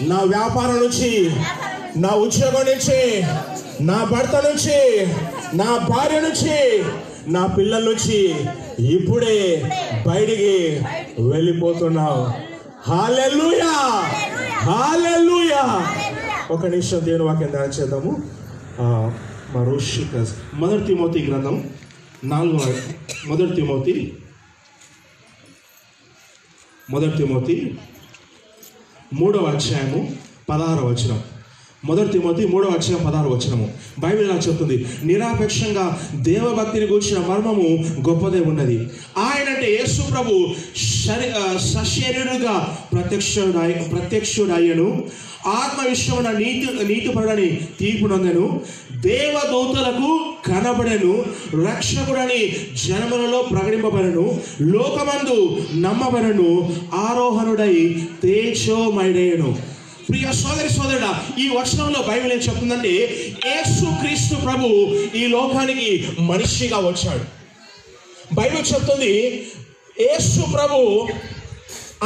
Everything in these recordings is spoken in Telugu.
నా వ్యాపారం నుంచి, నా ఉద్యోగం నుంచి, నా భర్త నుంచి, నా భార్య నుంచి, నా పిల్లల నుంచి ఇప్పుడే బయటికి వెళ్ళిపోతున్నావు. హల్లెలూయా, హల్లెలూయా. ఒక నిమిషం దేవుని వాక్యం ధ్యానం చేద్దాము. మొదటి తిమోతి గ్రంథం 4 మొదటి తిమోతి 3వ అధ్యాయము 16వ వచనం. మొదటి తిమోతి 3వ అధ్యాయం 16వ వచనము. బైబిల్ ఇలా చెప్తుంది, నిరాపేక్షంగా దేవభక్తిని గూర్చిన మర్మము గొప్పదే ఉన్నది. ఆయన అంటే యేసు ప్రభు సశరీరుగా ప్రత్యక్షుడయ్యను, ఆత్మ విషయమున నీతిపరుడని తీర్పు నొందెను, దేవదూతలకు కనబడెను, రక్షకుడని జనములలో ప్రకటింపబడెను, లోకమందు నమ్మబడెను, ఆరోహణుడై తేజోమయుడయ్యను. ప్రియ సోదరి సోదరుడా, ఈ వచనంలో బైబిల్ ఏం చెప్తుందంటే యేసు క్రీస్తు ప్రభు ఈ లోకానికి మనిషిగా వచ్చాడు. బైబిల్ చెప్తుంది యేసు ప్రభు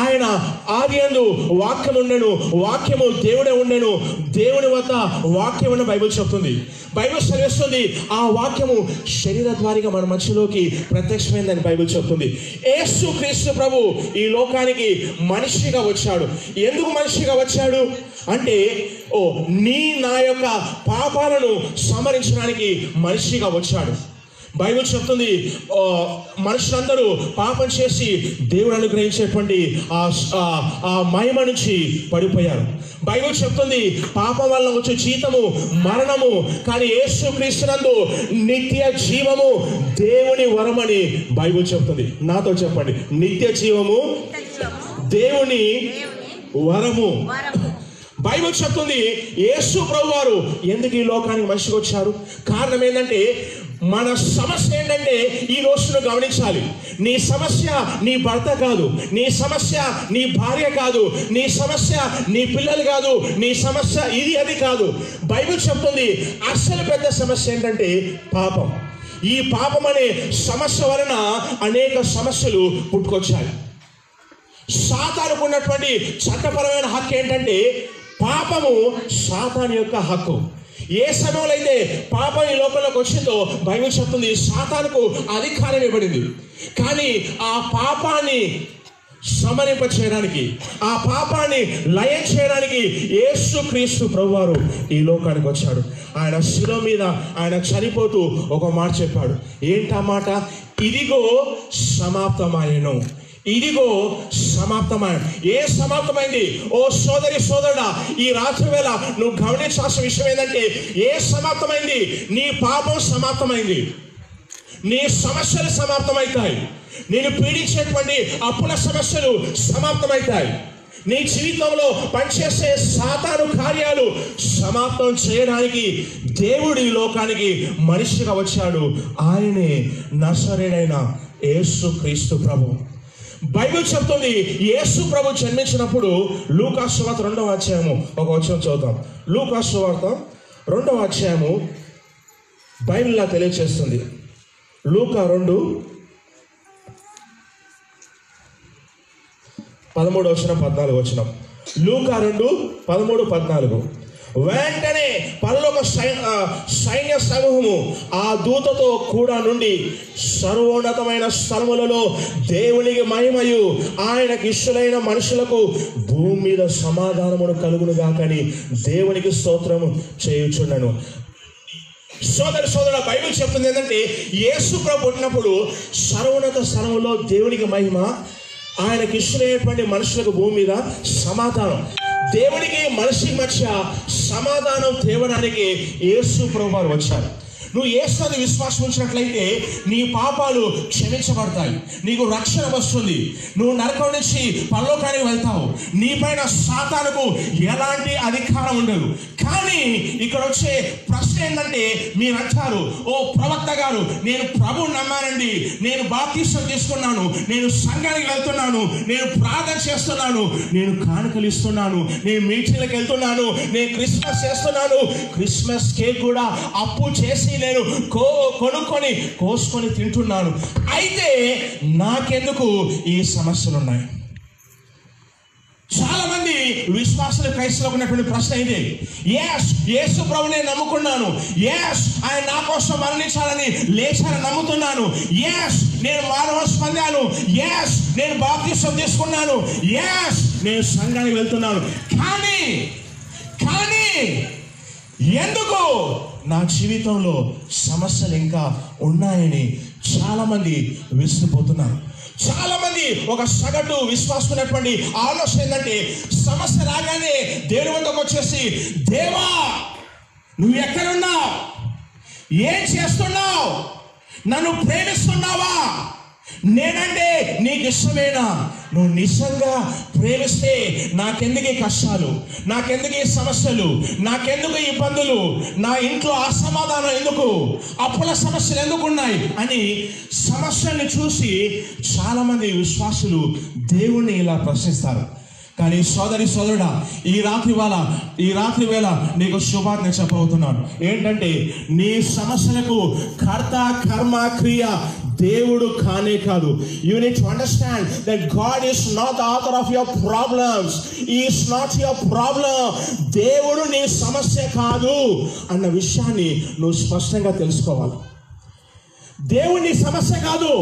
ఆయన ఆదియందు వాక్యం ఉండెను, వాక్యము దేవుడే ఉండెను, దేవుని వద్ద వాక్యం ఉన్న బైబిల్ చెప్తుంది. బైబిల్ సెలవిస్తుంది ఆ వాక్యము శరీరద్వారిగా మన మధ్యలోకి ప్రత్యక్షమైందని బైబిల్ చెప్తుంది. యేసు క్రీస్తు ప్రభు ఈ లోకానికి మనిషిగా వచ్చాడు. ఎందుకు మనిషిగా వచ్చాడు అంటే నా యొక్క పాపాలను సమరించడానికి మనిషిగా వచ్చాడు. బైబిల్ చెప్తుంది మనుషులందరూ పాపం చేసి దేవుడు అనుగ్రహించేటువంటి ఆ మహిమ నుంచి పడిపోయారు. బైబిల్ చెప్తుంది పాపం వల్ల వచ్చే జీతము మరణము, కానీ యేసు క్రీస్తునందు నిత్య జీవము దేవుని వరమని బైబిల్ చెప్తుంది. నాతో చెప్పండి, నిత్య జీవము దేవుని వరము. బైబిల్ చెప్తుంది యేసు ప్రభు వారు ఎందుకు ఈ లోకానికి మనిషిగా వచ్చారు. కారణం ఏంటంటే మన సమస్య ఏంటంటే ఈ రోజును గమనించాలి. నీ సమస్య నీ భర్త కాదు, నీ సమస్య నీ భార్య కాదు, నీ సమస్య నీ పిల్లలు కాదు, నీ సమస్య ఇది అది కాదు. బైబిల్ చెప్తుంది అసలు పెద్ద సమస్య ఏంటంటే పాపం. ఈ పాపం అనే సమస్య వలన అనేక సమస్యలు పుట్టుకొచ్చాయి. సాతానుకు ఉన్నటువంటి చట్టపరమైన హక్కు ఏంటంటే పాపము సాతాను యొక్క హక్కు. ఏ సమయంలో అయితే పాపం ఈ లోకంలోకి వచ్చిందో బైబిల్ చెప్తుంది సాతానుకు అధికారం ఇవ్వబడింది. కానీ ఆ పాపాన్ని సమరింప చేయడానికి, ఆ పాపాన్ని లయం చేయడానికి యేసు క్రీస్తు ప్రభువారు ఈ లోకానికి వచ్చాడు. ఆయన శిలువ మీద ఆయన చనిపోతూ ఒక మాట చెప్పాడు. ఏంటా మాట? ఇదిగో సమాప్తమాయెను. ఇదిగో సమాప్తమైన. ఏ సమాప్తమైంది? ఓ సోదరి సోదరుడా, ఈ రాత్రి వేళ నువ్వు గమనించాల్సిన విషయం ఏంటంటే ఏ సమాప్తమైంది? నీ పాపం సమాప్తమైంది, నీ సమస్యలు సమాప్తమవుతాయి, నేను పీడించేటువంటి అప్పుల సమస్యలు సమాప్తమవుతాయి, నీ జీవితంలో పనిచేసే సాతాను కార్యాలు సమాప్తం చేయడానికి దేవుడు ఈ లోకానికి మనిషిగా వచ్చాడు. ఆయనే నజరేయుడైన యేసు క్రీస్తు ప్రభు. బైబిల్ చెప్తుంది యేసు ప్రభు జన్మించినప్పుడు లూకా సువార్త 2వ అధ్యాయము ఒక వచనం చదువుతాం. లూకా సువార్త 2వ అధ్యాయము బైబిల్ ఇలా తెలియజేస్తుంది. లూకా 2:13-14. లూకా 2:13-14. వెంటనే పరలోక సైన్య సమూహము ఆ దూతతో కూడా నుండి సర్వోన్నతమైన స్థలములలో దేవునికి మహిమయు ఆయనకు ఇష్టలైన మనుషులకు భూమి మీద సమాధానమును కలుగును గాకని దేవునికి స్తోత్రము చేయుచుండెను. సోదర సోదర, బైబిల్ చెప్తుంది ఏంటంటే యేసు ప్రభు పుట్టినప్పుడు సర్వోన్నత స్థలములో దేవునికి మహిమ, ఆయనకు ఇష్టమైనటువంటి మనుషులకు భూమి మీద సమాధానం. దేవునికి మనిషి మధ్య సమాధానం తేవడానికి యేసు ప్రభువారు వచ్చారు. నువ్వు యేసుని విశ్వాసం ఉంచినట్లయితే నీ పాపాలు క్షమించబడతాయి, నీకు రక్షణ వస్తుంది, నువ్వు నరకం నుంచి పరలోకానికి వెళ్తావు, నీపైన సాతానుకు ఎలాంటి అధికారం ఉండదు. కానీ ఇక్కడ వచ్చే ప్రశ్న ఏంటంటే మీరు అంటారు, ఓ ప్రవక్త గారు నేను ప్రభువు నమ్మానండి, నేను బాప్తిసం తీసుకున్నాను, నేను సంఘానికి వెళ్తున్నాను, నేను ప్రార్థన చేస్తున్నాను, నేను కానుకలు ఇస్తున్నాను, నేను మీటింగ్లకు వెళ్తున్నాను, నేను క్రిస్మస్ చేస్తున్నాను, క్రిస్మస్ కేక్ కూడా అప్పు చేసి నేను కొనుక్కొని కోసుకొని తింటున్నాను, అయితే నాకెందుకు ఈ సమస్యలు ఉన్నాయి? చాలా మంది విశ్వాసులు క్రైస్తవులకు ఉన్నటువంటి ప్రశ్న ఇది. యేసు ప్రభువునే నమ్ముకున్నాను, ఆయన నా కోసం మరణించాలని లేచాలని నమ్ముతున్నాను, నేను మానవస్ పొందాను, నేను బాప్తిసం తీసుకున్నాను, నేను సంఘానికి వెళ్తున్నాను, కానీ ఎందుకు నా జీవితంలో సమస్యలు ఇంకా ఉన్నాయని చాలా మంది విసిరిపోతున్నారు. చాలా మంది ఒక సగటు విశ్వాసమైనటువంటి ఆలోచన ఏంటంటే, సమస్య రాగానే దేవుని వద్దకు వచ్చేసి, దేవా నువ్వు ఎక్కడున్నావు, ఏం చేస్తున్నావు, నన్ను ప్రేమిస్తున్నావా, నేనంటే నీకు ఇష్టమేనా, నువ్వు నిజంగా ప్రేమిస్తే నాకెందుకు ఈ కష్టాలు, నాకెందుకు ఈ సమస్యలు, నాకెందుకు ఈ ఇబ్బందులు, నా ఇంట్లో అసమాధానం ఎందుకు, అప్పుల సమస్యలు ఎందుకు ఉన్నాయి అని సమస్యల్ని చూసి చాలా మంది విశ్వాసులు దేవుణ్ణి ఇలా ప్రశ్నిస్తారు. కానీ సోదరుడా, ఈ రాత్రి వేళ నీకు శుభార్త చెప్పబోతున్నాను. ఏంటంటే, నీ సమస్యలకు కర్త కర్మ క్రియ దేవుడు కానే కాదు. You need to understand that God is not the author of your problems. He is not your problem. దేవుడు నీ సమస్య కాదు అన్న విషయాన్ని నువ్వు స్పష్టంగా తెలుసుకోవాలి. దేవుడు నీ సమస్య కాదు.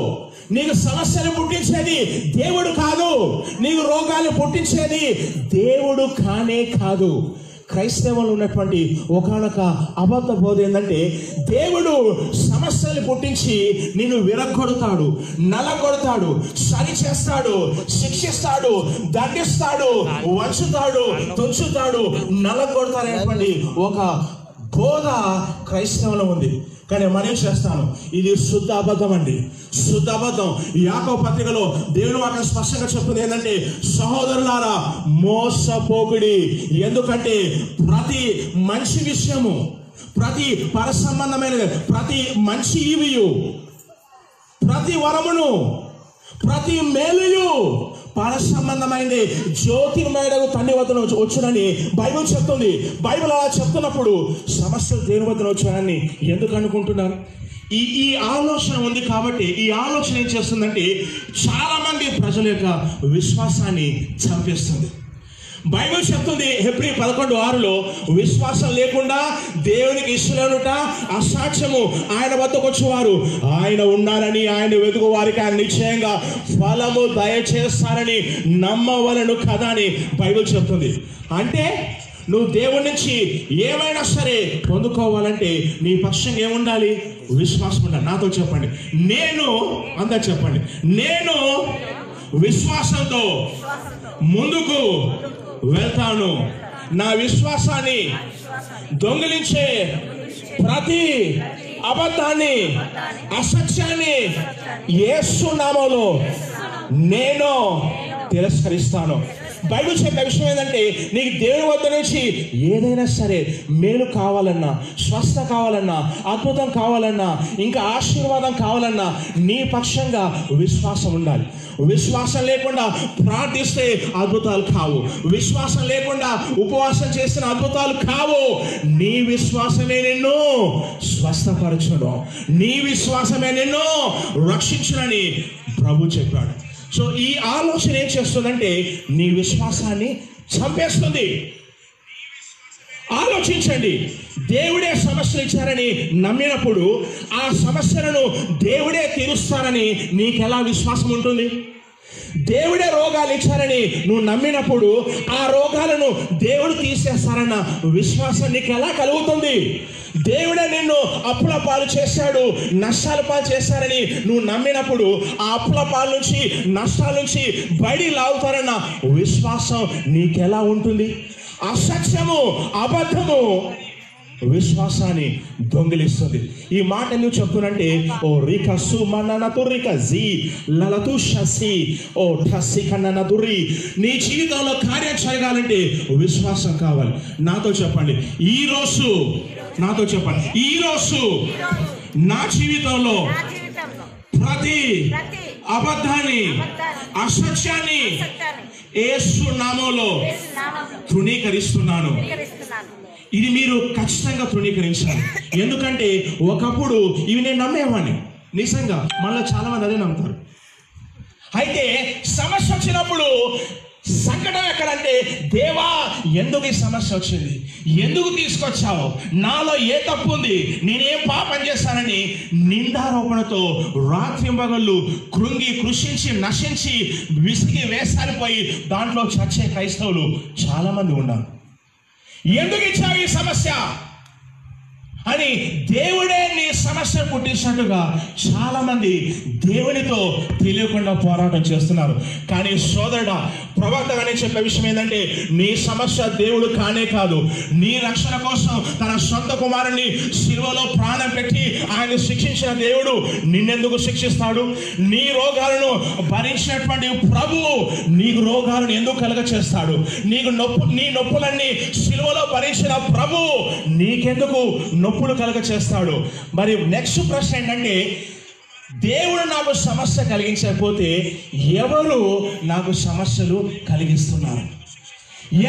నీకు సమస్యలు పుట్టించేది దేవుడు కాదు. నీకు రోగాలు పుట్టించేది దేవుడు కానే కాదు. క్రైస్తవంలో ఉన్నటువంటి ఒకనొక అబద్ధ బోధ ఏంటంటే, దేవుడు సమస్యలు పుట్టించి నిన్ను విరగొడతాడు, నలగొడతాడు, సరి చేస్తాడు, శిక్షిస్తాడు, దండిస్తాడు, వంచుతాడు, తుంచుతాడు, నలగొడతాడనేటువంటి ఒక బోధ క్రైస్తవంలో ఉంది. కానీ మనం చేస్తాను, ఇది శుద్ధ అబద్ధం అండి, శుద్ధ అబద్ధం. యాకోబు పత్రికలో దేవుని వాక్యం స్పష్టంగా చెప్తుంది ఏంటంటే, సహోదరులారా మోసపోకుడి. ఎందుకంటే ప్రతి మంచి విషయము, ప్రతి పరసంబంధమైన ప్రతి మంచి ఈవియు, ప్రతి వరమును, ప్రతి మేలుయు పరసంబంధమైంది జ్యోతిర్మయుడగు తండ్రి వద్దన వచ్చునని బైబిల్ చెప్తుంది. బైబిల్ అలా చెప్తున్నప్పుడు సమస్యలు దేవుని వద్దన వచ్చానని ఎందుకు అనుకుంటున్నారు? ఈ ఆలోచన ఉంది కాబట్టి ఈ ఆలోచన ఏం చేస్తుందంటే, చాలా మంది ప్రజల యొక్క విశ్వాసాన్ని చంపేస్తుంది. బైబిల్ చెప్తుంది హెబ్రీ 11:6 విశ్వాసం లేకుండా దేవునికి ఇష్టలేనుట అసాధ్యము. ఆయన వద్దకు వచ్చేవారు ఆయన ఉన్నారని, ఆయన వెతుకు వారికి ఆయన నిశ్చయంగా ఫలము దయచేస్తారని నమ్మవలను కదా అని బైబిల్ చెప్తుంది. అంటే నువ్వు దేవుడి నుంచి ఏమైనా సరే పొందుకోవాలంటే నీ పక్షంగా ఏముండాలి? విశ్వాసం ఉండాలి. నాతో చెప్పండి, అందరు చెప్పండి, నేను విశ్వాసంతో ముందుకు వెళ్తాను. నా విశ్వాసాన్ని దొంగిలించే ప్రతి అబద్ధాన్ని, అసత్యాన్ని యేసు నామములో నేను తిరస్కరిస్తాను. బైబిల్ చెప్పే విషయం ఏంటంటే, నీకు దేవుని వద్ద నుంచి ఏదైనా సరే మేలు కావాలన్నా, స్వస్థ కావాలన్నా, అద్భుతం కావాలన్నా, ఇంకా ఆశీర్వాదం కావాలన్నా నీ పక్షంగా విశ్వాసం ఉండాలి. విశ్వాసం లేకుండా ప్రార్థిస్తే అద్భుతాలు కావు. విశ్వాసం లేకుండా ఉపవాసం చేసిన అద్భుతాలు కావు. నీ విశ్వాసమే నిన్ను స్వస్థపరచును, నీ విశ్వాసమే నిన్ను రక్షించునని ప్రభు చెప్పాడు. సో ఈ ఆలోచన ఏం చేస్తుందంటే, నీ విశ్వాసాన్ని చంపేస్తుంది. ఆలోచించండి, దేవుడే సమస్యలు ఇచ్చారని నమ్మినప్పుడు ఆ సమస్యలను దేవుడే తీరుస్తారని నీకెలా విశ్వాసం ఉంటుంది? దేవుడే రోగాలు ఇచ్చారని నువ్వు నమ్మినప్పుడు ఆ రోగాలను దేవుడు తీసేస్తారన్న విశ్వాసం నీకు ఎలా కలుగుతుంది? దేవుడే నిన్ను అప్పుల పాలు చేశాడు, నష్టాల పాలు చేశారని నువ్వు నమ్మినప్పుడు ఆ అప్పుల పాల నుంచి, నష్టాల నుంచి బయటికి లాగుతారన్న విశ్వాసం నీకెలా ఉంటుంది? అసత్యము, అబద్ధము విశ్వాసాన్ని దొంగిలిస్తుంది. ఈ మాట ఎందుకు చెప్తున్నంటే, ఓ రిక సుమనన తురిక జీ లలతు షసి ఓ ఠసి కన్నన దురి. నీ జీవితంలో కార్యం జరగాలంటే విశ్వాసం కావాలి. నాతో చెప్పండి, ఈరోజు నా జీవితంలో ప్రతి అబద్ధాన్ని, అసత్యాన్ని యేసు నామములో తృణీకరిస్తున్నాను. ఇది మీరు ఖచ్చితంగా తృణీకరించాలి. ఎందుకంటే ఒకప్పుడు ఇవి నేను నమ్మేవాడిని, నిజంగా మళ్ళీ చాలా మంది అదే నమ్ముతారు. అయితే సమస్య వచ్చినప్పుడు సంకటం ఎక్కడంటే, దేవా ఎందుకు ఈ సమస్య వచ్చింది, ఎందుకు తీసుకొచ్చావు, నాలో ఏ తప్పు ఉంది, నేనేం పాపం చేశానని నిందారోపణతో రాత్రింబగళ్ళు కృంగి కృషించి నశించి విసిగి వేసారిపోయి దాంట్లో చచ్చే క్రైస్తవులు చాలా మంది ఉన్నారు. ఎందుకు ఇచ్చావు ఈ సమస్య అని దేవుడే నీ సమస్య పుట్టించినట్టుగా చాలా మంది దేవునితో తెలియకుండా పోరాటం చేస్తున్నారు. కానీ సోదరుడా, ప్రవక్త అని చెప్పే విషయం ఏంటంటే, నీ సమస్య దేవుడు కానే కాదు. నీ రక్షణ కోసం తన సొంత కుమారుని శిలువలో ప్రాణం పెట్టి ఆయన శిక్షించిన దేవుడు నిన్నెందుకు శిక్షిస్తాడు? నీ రోగాలను భరించినటువంటి ప్రభువు నీకు రోగాలను ఎందుకు కలుగ చేస్తాడు? నీ నొప్పులన్నీ శిలువలో భరించిన ప్రభువు నీకెందుకు నొప్పులు కలుగ చేస్తాడు? మరి నెక్స్ట్ ప్రశ్న ఏంటంటే, దేవుడు నాకు సమస్య కలిగించకపోతే ఎవరు నాకు సమస్యలు కలిగిస్తున్నారు?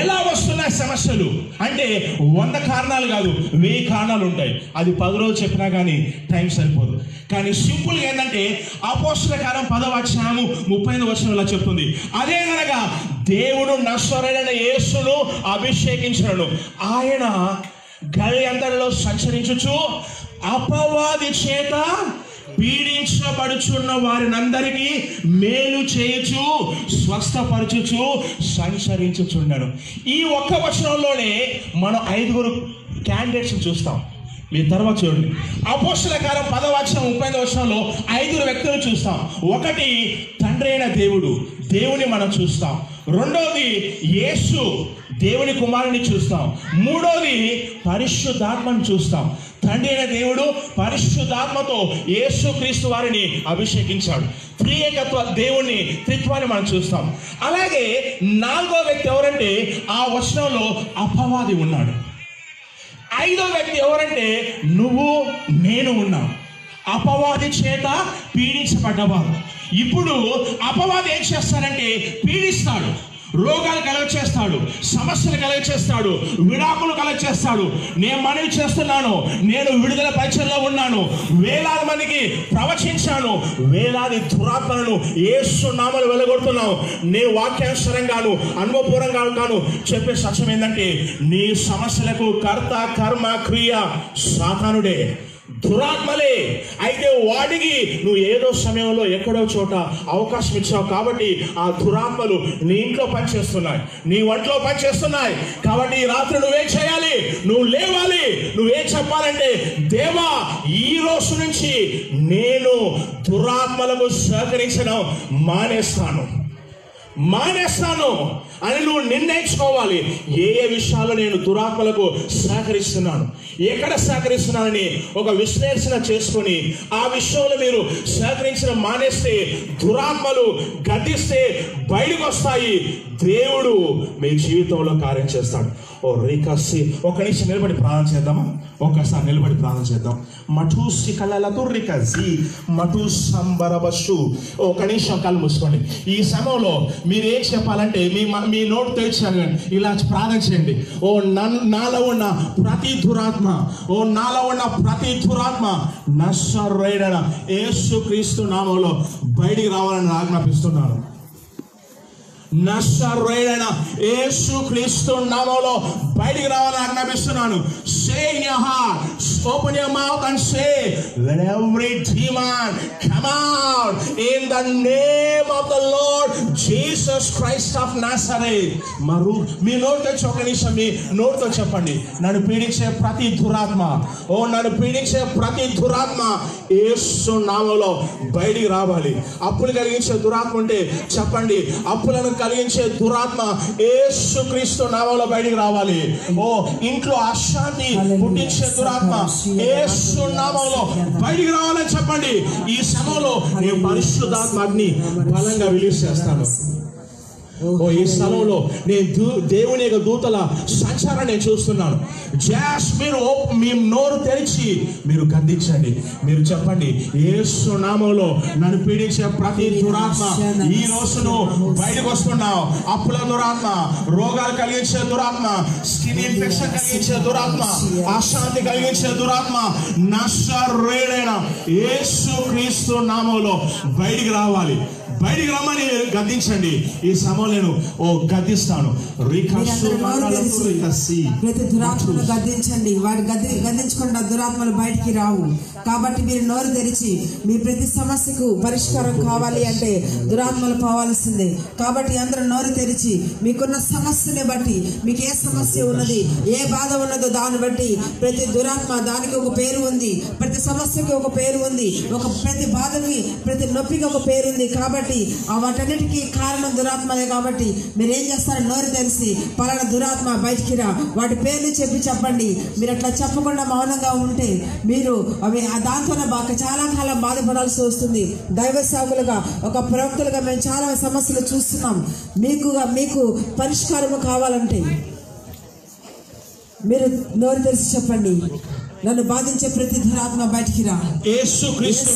ఎలా వస్తున్నాయి సమస్యలు అంటే 100 కారణాలు కాదు, 1000 కారణాలు ఉంటాయి. అది 10 రోజులు చెప్పినా కానీ టైం సరిపోదు. కానీ సింపుల్గా ఏంటంటే, అపోస్తలుల కార్యం 10వ అధ్యాయము 35వ వచనంలో చెప్తుంది, అదే కనుక దేవుడు నజరేయుడైన యేసును అభిషేకించును. ఆయన గలి అంతటిలో సంచరించుచు అపవాది చేత పీడించబడుచున్న వారినందరికీ మేలు చేయుచు స్వస్థపరచుచు సంచరించుచున్నాడు. ఈ ఒక్క వచనంలోనే మనం 5 క్యాండిడేట్స్ చూస్తాం. మీ తర్వాత చూడండి, అపోస్తలుల కార్యం 10వ అధ్యాయం 35వ వచనంలో 5 వ్యక్తులు చూస్తాం. ఒకటి తండ్రి అయిన దేవుని మనం చూస్తాం. రెండోది యేసు దేవుని కుమారుని చూస్తాం. మూడోది పరిశుద్ధాత్మను చూస్తాం. తండ్రి అయిన దేవుడు పరిశుద్ధాత్మతో యేసుక్రీస్తు వారిని అభిషేకించాడు. త్రియేకత్వ దేవుని త్రిత్వాన్ని మనం చూస్తాం. అలాగే 4వ వ్యక్తి ఎవరంటే, ఆ వచనంలో అపవాది ఉన్నాడు. 5వ వ్యక్తి ఎవరంటే, నువ్వు నేను ఉన్నాం. అపవాది చేత పీడించబడ్డవారు. ఇప్పుడు అపవాది ఏం చేస్తాడంటే, పీడిస్తాడు, రోగాలు కలగ చేస్తాడు, సమస్యలు కలగ చేస్తాడు, విడాకులు కలగ చేస్తాడు. నేను మనవి చేస్తున్నాను, నేను విడుదల పరిచయంలో ఉన్నాను, వేలాది మందికి ప్రవచించాను, వేలాది దురాత్మలను యేసు నామములో వెలగొడుతున్నాను. నీ వాక్యానుసారంగాను అనుభవపూర్వకంగాను చెప్పే సత్యం ఏంటంటే, నీ సమస్యలకు కర్త కర్మ క్రియ సాతానుడే, దురాత్మలే. అయితే వాడికి నువ్వు ఏదో సమయంలో ఎక్కడో చోట అవకాశం ఇచ్చావు కాబట్టి ఆ దురాత్మలు నీ ఇంట్లో పనిచేస్తున్నాయి, నీ ఒంట్లో పనిచేస్తున్నాయి. కాబట్టి ఈ రాత్రి నువ్వేం చేయాలి? నువ్వు లేవాలి. నువ్వేం చెప్పాలంటే, దేవా ఈ రోజు నుంచి నేను దురాత్మలకు సహకరించడం మానేస్తాను అని నువ్వు నిర్ణయించుకోవాలి. ఏ విషయాల్లో నేను దురాత్మలకు సహకరిస్తున్నాను, ఎక్కడ సహకరిస్తున్నానని ఒక విశ్లేషణ చేసుకొని ఆ విషయంలో మీరు సహకరించడం మానేస్తే, దురాత్మలు గద్దిస్తే బయటకు వస్తాయి. దేవుడు మీ జీవితంలో కార్యం చేస్తాడు. ఓ రేఖసి ఒక నిమిషం నిలబడి ప్రార్థన చేద్దామా? ఒక్కసారి నిలబడి ప్రార్థన చేద్దాం. మఠూసి కళ్ళతో రికసి మఠూ సంబరబస్సు. ఒక నిమిషం కళ్ళు మూసుకోండి. ఈ సమయంలో మీరు ఏం చెప్పాలంటే, మీ నోటు తెరిచాను ఇలా ప్రార్థన చేయండి. ఓ నాలో ఉన్న ప్రతి దురాత్మ నజరేయుడైన యేసుక్రీస్తు నామములో బయటికి రావాలని ఆజ్ఞాపిస్తున్నాను. నజరేయుడైన యేసుక్రీస్తు నామములో బయటికి రావాలని ఆజ్ఞాపిస్తున్నాను. Say in your heart, open your mouth and say, let every demon come out in the name of the Lord Jesus Christ of Nazareth. మీ నోటితో ఒక నిమిషం మీ నోటితో చెప్పండి, నన్ను పీడించే ప్రతి దురాత్మ యేసు నామములో బయటికి రావాలి. అప్పులు కలిగించే దురాత్మ ఉంటే చెప్పండి, అప్పులను కలిగించే దురాత్మ యేసుక్రీస్తు నామములో బయటికి రావాలి. ఓ ఇంట్లో అశాంతి పుట్టించే దురాత్మ యేసు నామములో బయటికి రావాలని చెప్పండి. ఈ సమయంలో నేను పరిశుద్ధాత్మ అగ్ని బలంగా రిలీజ్ చేస్తాను. ఓ ఈ స్థలంలో నేను దేవుని యొక్క దూతల సంచారం నేను చూస్తున్నాను. జస్ట్ మీరు మీ నోరు తెరిచి మీరు గద్దించండి. మీరు చెప్పండి, యేసు నామములో నన్ను పీడించే ప్రతి దురాత్మ ఈ రోజును బయటకు వస్తున్నావు. అప్పుల దురాత్మ, రోగాలు కలిగించే దురాత్మ, స్కిన్ ఇన్ఫెక్షన్ కలిగించే దురాత్మ, అశాంతి కలిగించే దురాత్మ నజరేయుడైన యేసుక్రీస్తు నామములో బయటికి రావాలి. బయటికి రమ్మని గద్దించండి. ఈ సమయంలో గద్దిస్తాను. ప్రతి దురాత్మను గద్దించండి. వాటి గద్దించకుండా దురాత్మలు బయటికి రావు. కాబట్టి మీరు నోరు తెరిచి మీ ప్రతి సమస్యకు పరిష్కారం కావాలి అంటే దురాత్మలు పోవాల్సిందే. కాబట్టి అందరూ నోరు తెరిచి మీకున్న సమస్యని బట్టి, మీకు ఏ సమస్య ఉన్నది, ఏ బాధ ఉన్నదో దాన్ని బట్టి, ప్రతి దురాత్మ దానికి ఒక పేరు ఉంది, ప్రతి సమస్యకి ఒక పేరు ఉంది, ప్రతి బాధకి, ప్రతి నొప్పికి ఒక పేరు ఉంది. కాబట్టి వాటన్నిటికీ కారణం దురాత్మలే. కాబట్టి మీరు ఏం చేస్తారు? నోరు తెలిసి పలానా దురాత్మ బయటికి రా, వాటి పేర్లు చెప్పండి. మీరు అట్లా చెప్పకుండా మౌనంగా ఉంటే మీరు అవి దాంతోనే చాలా కాలం బాధపడాల్సి వస్తుంది. దైవ సేవకులుగా, ఒక ప్రవక్తలుగా మేము చాలా సమస్యలు చూస్తున్నాం. మీకు పరిష్కారం కావాలంటే మీరు నోరు తెలిసి చెప్పండి. నన్ను బాధించే ప్రతి దురాత్మ బయటికి రా. యేసుక్రీస్తు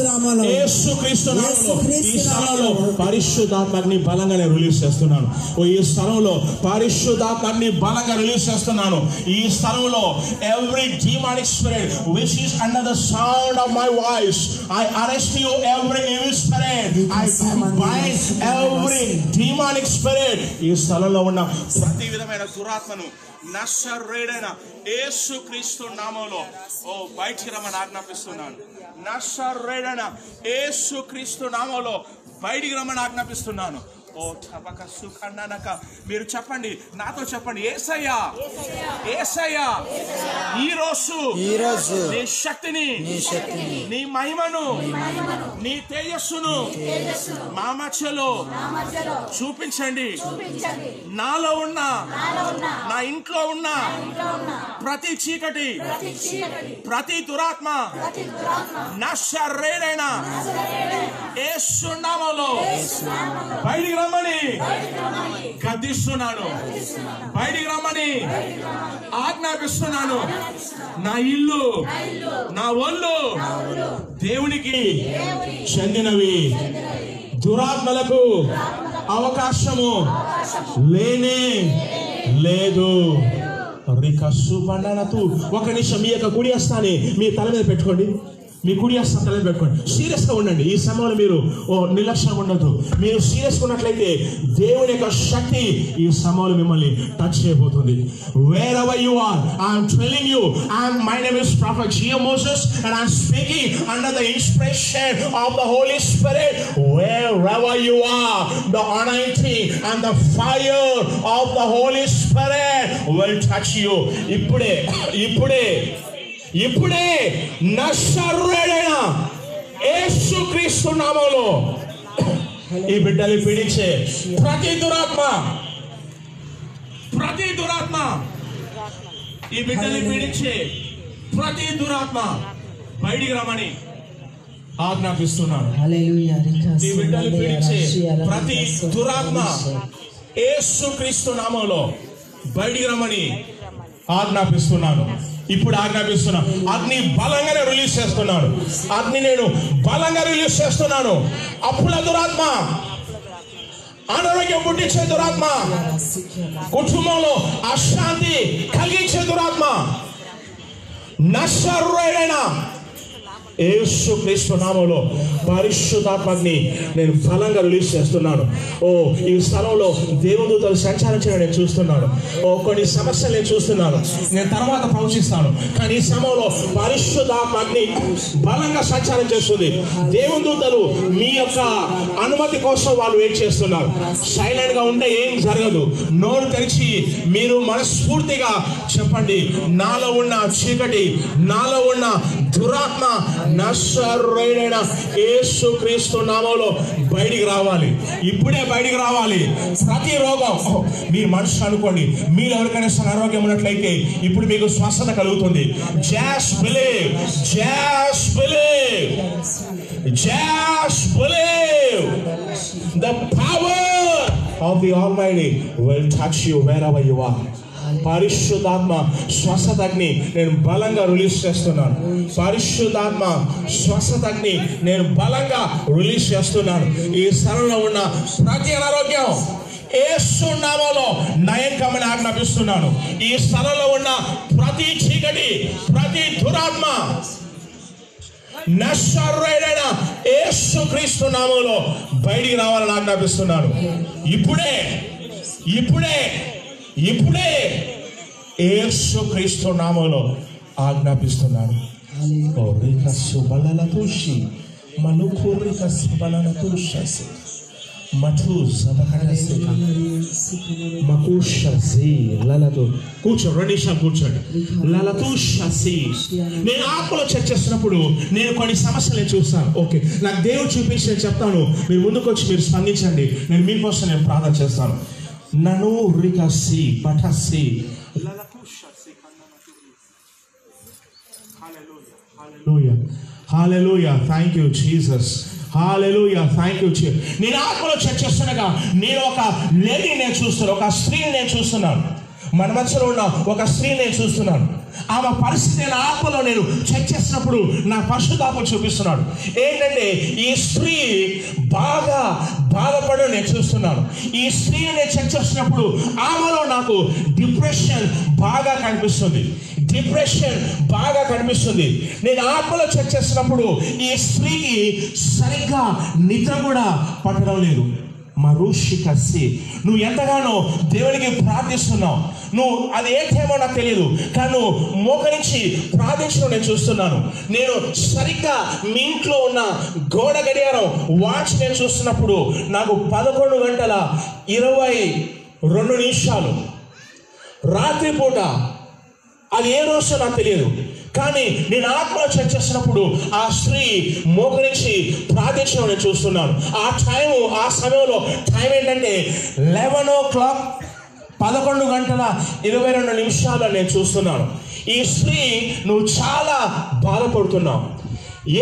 నామములో ఈ స్థలంలో పరిశుద్ధాత్మని బలంగా నేను రిలీజ్ చేస్తున్నాను. ఈ స్థలంలో పరిశుద్ధాత్మని బలంగా రిలీజ్ చేస్తున్నాను. ఈ స్థలంలో every demonic spirit which is under the sound of my voice, I arrest you. Every evil spirit, I bind every demonic spirit. ఈ స్థలంలో ఉన్న ప్రతి విధమైన దురాత్మను నజరేయుడైన యేసుక్రీస్తు నామములో బయటికి రమ్మని ఆజ్ఞాపిస్తున్నాను. నజరేయుడైన యేసుక్రీస్తు నామములో బయటికి రమ్మని ఆజ్ఞాపిస్తున్నాను. మీరు చెప్పండి, నాతో చెప్పండి. యేసయ్యా, యేసయ్యా, ఈ రోజు నీ శక్తిని, నీ మహిమను, నీ తేజస్సును మా మధ్యలో చూపించండి. నాలో ఉన్న, నా ఇంట్లో ఉన్న ప్రతి చీకటి, ప్రతి దురాత్మ నజరేయుడైన యేసు నామములో బయటికి రమ్మని గద్దిస్తున్నాను. బయటికి రమ్మని ఆజ్ఞాపిస్తున్నాను. నా ఇల్లు, నా ఒళ్ళు దేవునికి చెందినవి. దురాత్మలకు అవకాశము లేనే లేదు. ఒక నిమిషం మీ యొక్క కుడి హస్తాన్ని మీ తల మీద పెట్టుకోండి. మీ కుడి హస్తం తల మీద పెట్టుకోండి. సీరియస్గా ఉండండి. ఈ సమయంలో మీరు నిర్లక్ష్యంగా ఉండదు. మీరు సీరియస్గా ఉన్నట్లయితే దేవుని యొక్క శక్తి ఈ సమయంలో మిమ్మల్ని టచ్ చేయబోతుంది. Wherever you are, I am telling you, my name is Prophet Gio Moses and I am speaking under the inspiration of the Holy Spirit. Wherever you are, the anointing and the fire of the Holy Spirit will touch you. ఇప్పుడే నజరేయుడైన యేసుక్రీస్తు నామములో ఈ బిడ్డలు పీడించే ప్రతి దురాత్మ, ఈ బిడ్డలు పీడించే ప్రతి దురాత్మ బయటికి రమ్మని ఆజ్ఞాపిస్తున్నాను. ఈ బిడ్డలు పీడించే ప్రతి దురాత్మ యేసుక్రీస్తు నామములో బయటికి రమ్మని ఆజ్ఞాపిస్తున్నాను. ఇప్పుడు ఆజ్ఞాపిస్తున్నాను. అగ్ని బలంగానే రిలీజ్ చేస్తున్నాను. అగ్ని నేను బలంగా రిలీజ్ చేస్తున్నాను. అప్పుల దురాత్మ, అనారోగ్యం పుట్టించే దురాత్మ, కుటుంబంలో అశాంతి కలిగించే దురాత్మ నజరేయుడైన యేసుక్రీస్తు నామములో పరిశుద్ధాత్మని నేను బలంగా రిలీజ్ చేస్తున్నాను. ఈ స్థలంలో దేవదూతలు సంచారం చేయడం నేను చూస్తున్నాను. కొన్ని సమస్యలు నేను చూస్తున్నాను. నేను తర్వాత ప్రవచిస్తాను. కానీ ఈ సమయంలో పరిశుద్ధాత్మని బలంగా సంచారం చేస్తుంది. దేవదూతలు మీ యొక్క అనుమతి కోసం వాళ్ళు వెయిట్ చేస్తున్నారు. సైలెంట్ గా ఉంటే ఏం జరగదు. నోరు తెరిచి మీరు మనస్ఫూర్తిగా చెప్పండి. నాలో ఉన్న చీకటి, నాలో ఉన్న దురాత్మ నజరేయుడైన యేసుక్రీస్తు నామములో బయటికి రావాలి. ఇప్పుడే బయటికి రావాలి. ప్రతి రోగం, మీరు మనసు అనుకోండి, మీరు ఎవరికైనా అనారోగ్యం ఉన్నట్లయితే ఇప్పుడు మీకు స్వస్థత కలుగుతుంది. Just believe, just believe, just believe. The power of the Almighty will touch you wherever you are. పరిశుద్ధాత్మ స్వస్థతని నేను బలంగా రిలీజ్ చేస్తున్నాను. పరిశుద్ధాత్మ స్వస్థతని నేను బలంగా రిలీజ్ చేస్తున్నాను. ఈ స్థలంలో ఉన్న ప్రతి అనారోగ్యం యేసు నామములో నయం కమ్మని ఆజ్ఞాపిస్తున్నాను. ఈ స్థలంలో ఉన్న ప్రతి చీకటి, ప్రతి దురాత్మ నజరేయుడైన యేసుక్రీస్తు నామములో బయటికి రావాలని ఆజ్ఞాపిస్తున్నాను. ఇప్పుడే ఇప్పుడే ఇప్పుడే యేసుక్రీస్తు నామములో ఆజ్ఞాపిస్తున్నాను. ఓ రికసు బలలతుషి మనుకురికసు బలలతుషసి మధు జబకడసి మకుషసి లలతు. కూర్చో, 2 నిమిషాలు కూర్చోండి. లలతుషసి. నేను ఆత్మలో చర్చిస్తున్నప్పుడు నేను కొన్ని సమస్యలు చూస్తాను. ఓకే, నాకు దేవుడు చూపించి నేను చెప్తాను. మీరు ముందుకు వచ్చి మీరు స్పందించండి. నేను మీకోసం నేను ప్రార్థన చేస్తాను. నను రికసి పఠసి లలతుషసి. హల్లెలూయా హల్లెలూయా. Thank you Jesus. హల్లెలూయా, థ్యాంక్ యూ. నేను ఆత్మలో చర్చిస్తుండగా నేను ఒక లేడీని నేను చూస్తున్నాను, ఒక స్త్రీని నేను చూస్తున్నాను. మన మధ్యలో ఉన్న ఒక స్త్రీని నేను చూస్తున్నాను. ఆమె పరిస్థితి నేను ఆత్మలో నేను చర్చిస్తున్నప్పుడు నా పరిశుద్ధాత్మ చూపిస్తున్నాడు. ఏంటంటే ఈ స్త్రీ బాగా బాధపడడం నేను చూస్తున్నాను. ఈ స్త్రీని నేను చర్చిస్తున్నప్పుడు ఆమెలో నాకు డిప్రెషన్ బాగా కనిపిస్తుంది. నేను ఆత్మలో చర్చిస్తున్నప్పుడు ఈ స్త్రీకి సరిగ్గా నిద్ర కూడా పట్టడం లేదు. మరుషి కసి. నువ్వు ఎంతగానో దేవునికి ప్రార్థిస్తున్నావు. నువ్వు అది ఏంటేమో నాకు తెలియదు, కానీ నువ్వు మోకరించి ప్రార్థించడం నేను చూస్తున్నాను. నేను సరిగ్గా మీ ఇంట్లో ఉన్న గోడ గడియారం వాచ్ నేను చూస్తున్నప్పుడు నాకు 11:22 రాత్రిపూట. అది ఏ రోజు నాకు తెలియదు, కానీ నేను ఆత్మలో చర్చిస్తున్నప్పుడు ఆ స్త్రీ మోకరించి ప్రార్థించడం నేను చూస్తున్నాను. ఆ సమయంలో టైం ఏంటంటే 11 o'clock 11:22 నేను చూస్తున్నాను. ఈ స్త్రీ నువ్వు చాలా బాధపడుతున్నావు.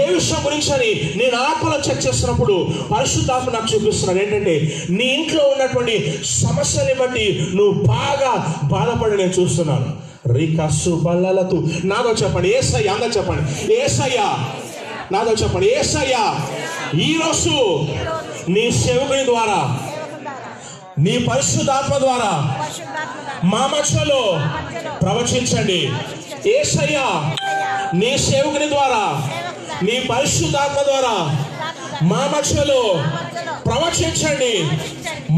ఏ విషయం గురించి అని నేను ఆత్మలో చర్చిస్తున్నప్పుడు పరిశుద్ధాత్మ నాకు చూపిస్తున్నాడు. ఏంటంటే నీ ఇంట్లో ఉన్నటువంటి సమస్యని బట్టి నువ్వు బాగా బాధపడి నేను చూస్తున్నాను. రికసు బల్లలతు. నాతో చెప్పండి యేసయ్య. అందరూ చెప్పండి యేసయ్య. నాతో చెప్పండి యేసయ్య. ఈరోజు నీ సేవకుని ద్వారా, నీ పరిశుద్ధాత్మ ద్వారా మా మధ్యలో ప్రవచించండి. యేసయ్య, నీ సేవకుని ద్వారా, నీ పరిశుద్ధాత్మ ద్వారా మా మధ్యలో ప్రవచించండి,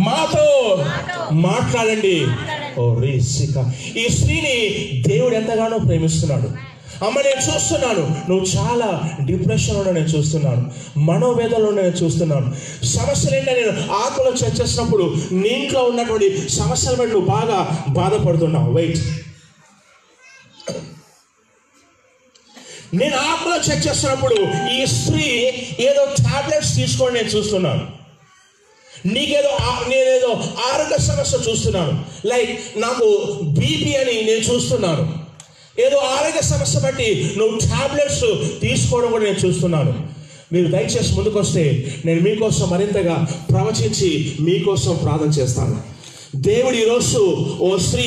మాతో మాట్లాడండి. ఓ రేసిక. ఈ స్త్రీని దేవుడు ఎంతగానో ప్రేమిస్తున్నాడు. అమ్మ, నేను చూస్తున్నాను నువ్వు చాలా డిప్రెషన్లో నేను చూస్తున్నాను, మనోవేదనలో నేను చూస్తున్నాను. సమస్యలు ఏంటంటే నేను ఆత్మలో చర్చిస్తున్నప్పుడు నీ ఇంట్లో ఉన్నటువంటి సమస్యలు బట్టి నువ్వు బాగా బాధపడుతున్నావు. వెయిట్, నేను ఆత్మలో చర్చిస్తున్నప్పుడు ఈ స్త్రీ ఏదో టాబ్లెట్స్ తీసుకొని నేను చూస్తున్నాను. నేనేదో ఆరోగ్య సమస్య చూస్తున్నాను. లైక్ నాకు బీపీ అని నేను చూస్తున్నాను. ఏదో ఆరోగ్య సమస్య బట్టి నువ్వు టాబ్లెట్స్ తీసుకోవడం కూడా నేను చూస్తున్నాను. మీరు దయచేసి ముందుకు వస్తే నేను మీకోసం మరింతగా ప్రవచించి మీకోసం ప్రార్థన చేస్తాను. దేవుడు ఈరోజు ఓ స్త్రీ,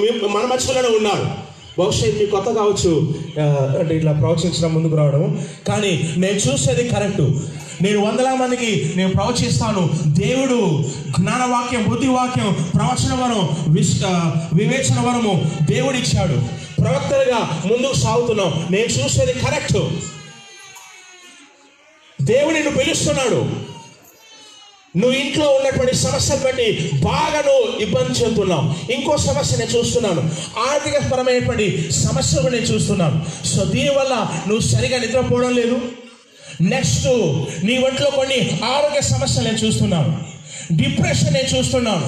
మీరు మన మధ్యలోనే ఉన్నారు. బహుశా మీకు కొత్త కావచ్చు అంటే ఇట్లా ప్రవచించడం ముందుకు రావడం, కానీ నేను చూసేది కరెక్టు. నేను 100 మందికి నేను ప్రవచిస్తాను. దేవుడు జ్ఞానవాక్యం, బుద్ధివాక్యం, ప్రవచన వరం, వివేచన వరము దేవుడు ఇచ్చాడు. ప్రవక్తలుగా ముందుకు సాగుతున్నాం. నేను చూసేది కరెక్ట్. దేవుడు నిన్ను పిలుస్తున్నాడు. నువ్వు ఇంట్లో ఉన్నటువంటి సమస్యలు బట్టి బాగా నువ్వు ఇబ్బంది చెందుతున్నావు. ఇంకో సమస్య నేను చూస్తున్నాను, ఆర్థిక పరమైనటువంటి సమస్యలు నేను చూస్తున్నాను. సో దీనివల్ల నువ్వు సరిగా నిద్రపోవడం లేదు. నెక్స్ట్, నీ ఒంట్లో కొన్ని ఆరోగ్య సమస్యలు నేను చూస్తున్నాను, డిప్రెషన్ నేను చూస్తున్నాను.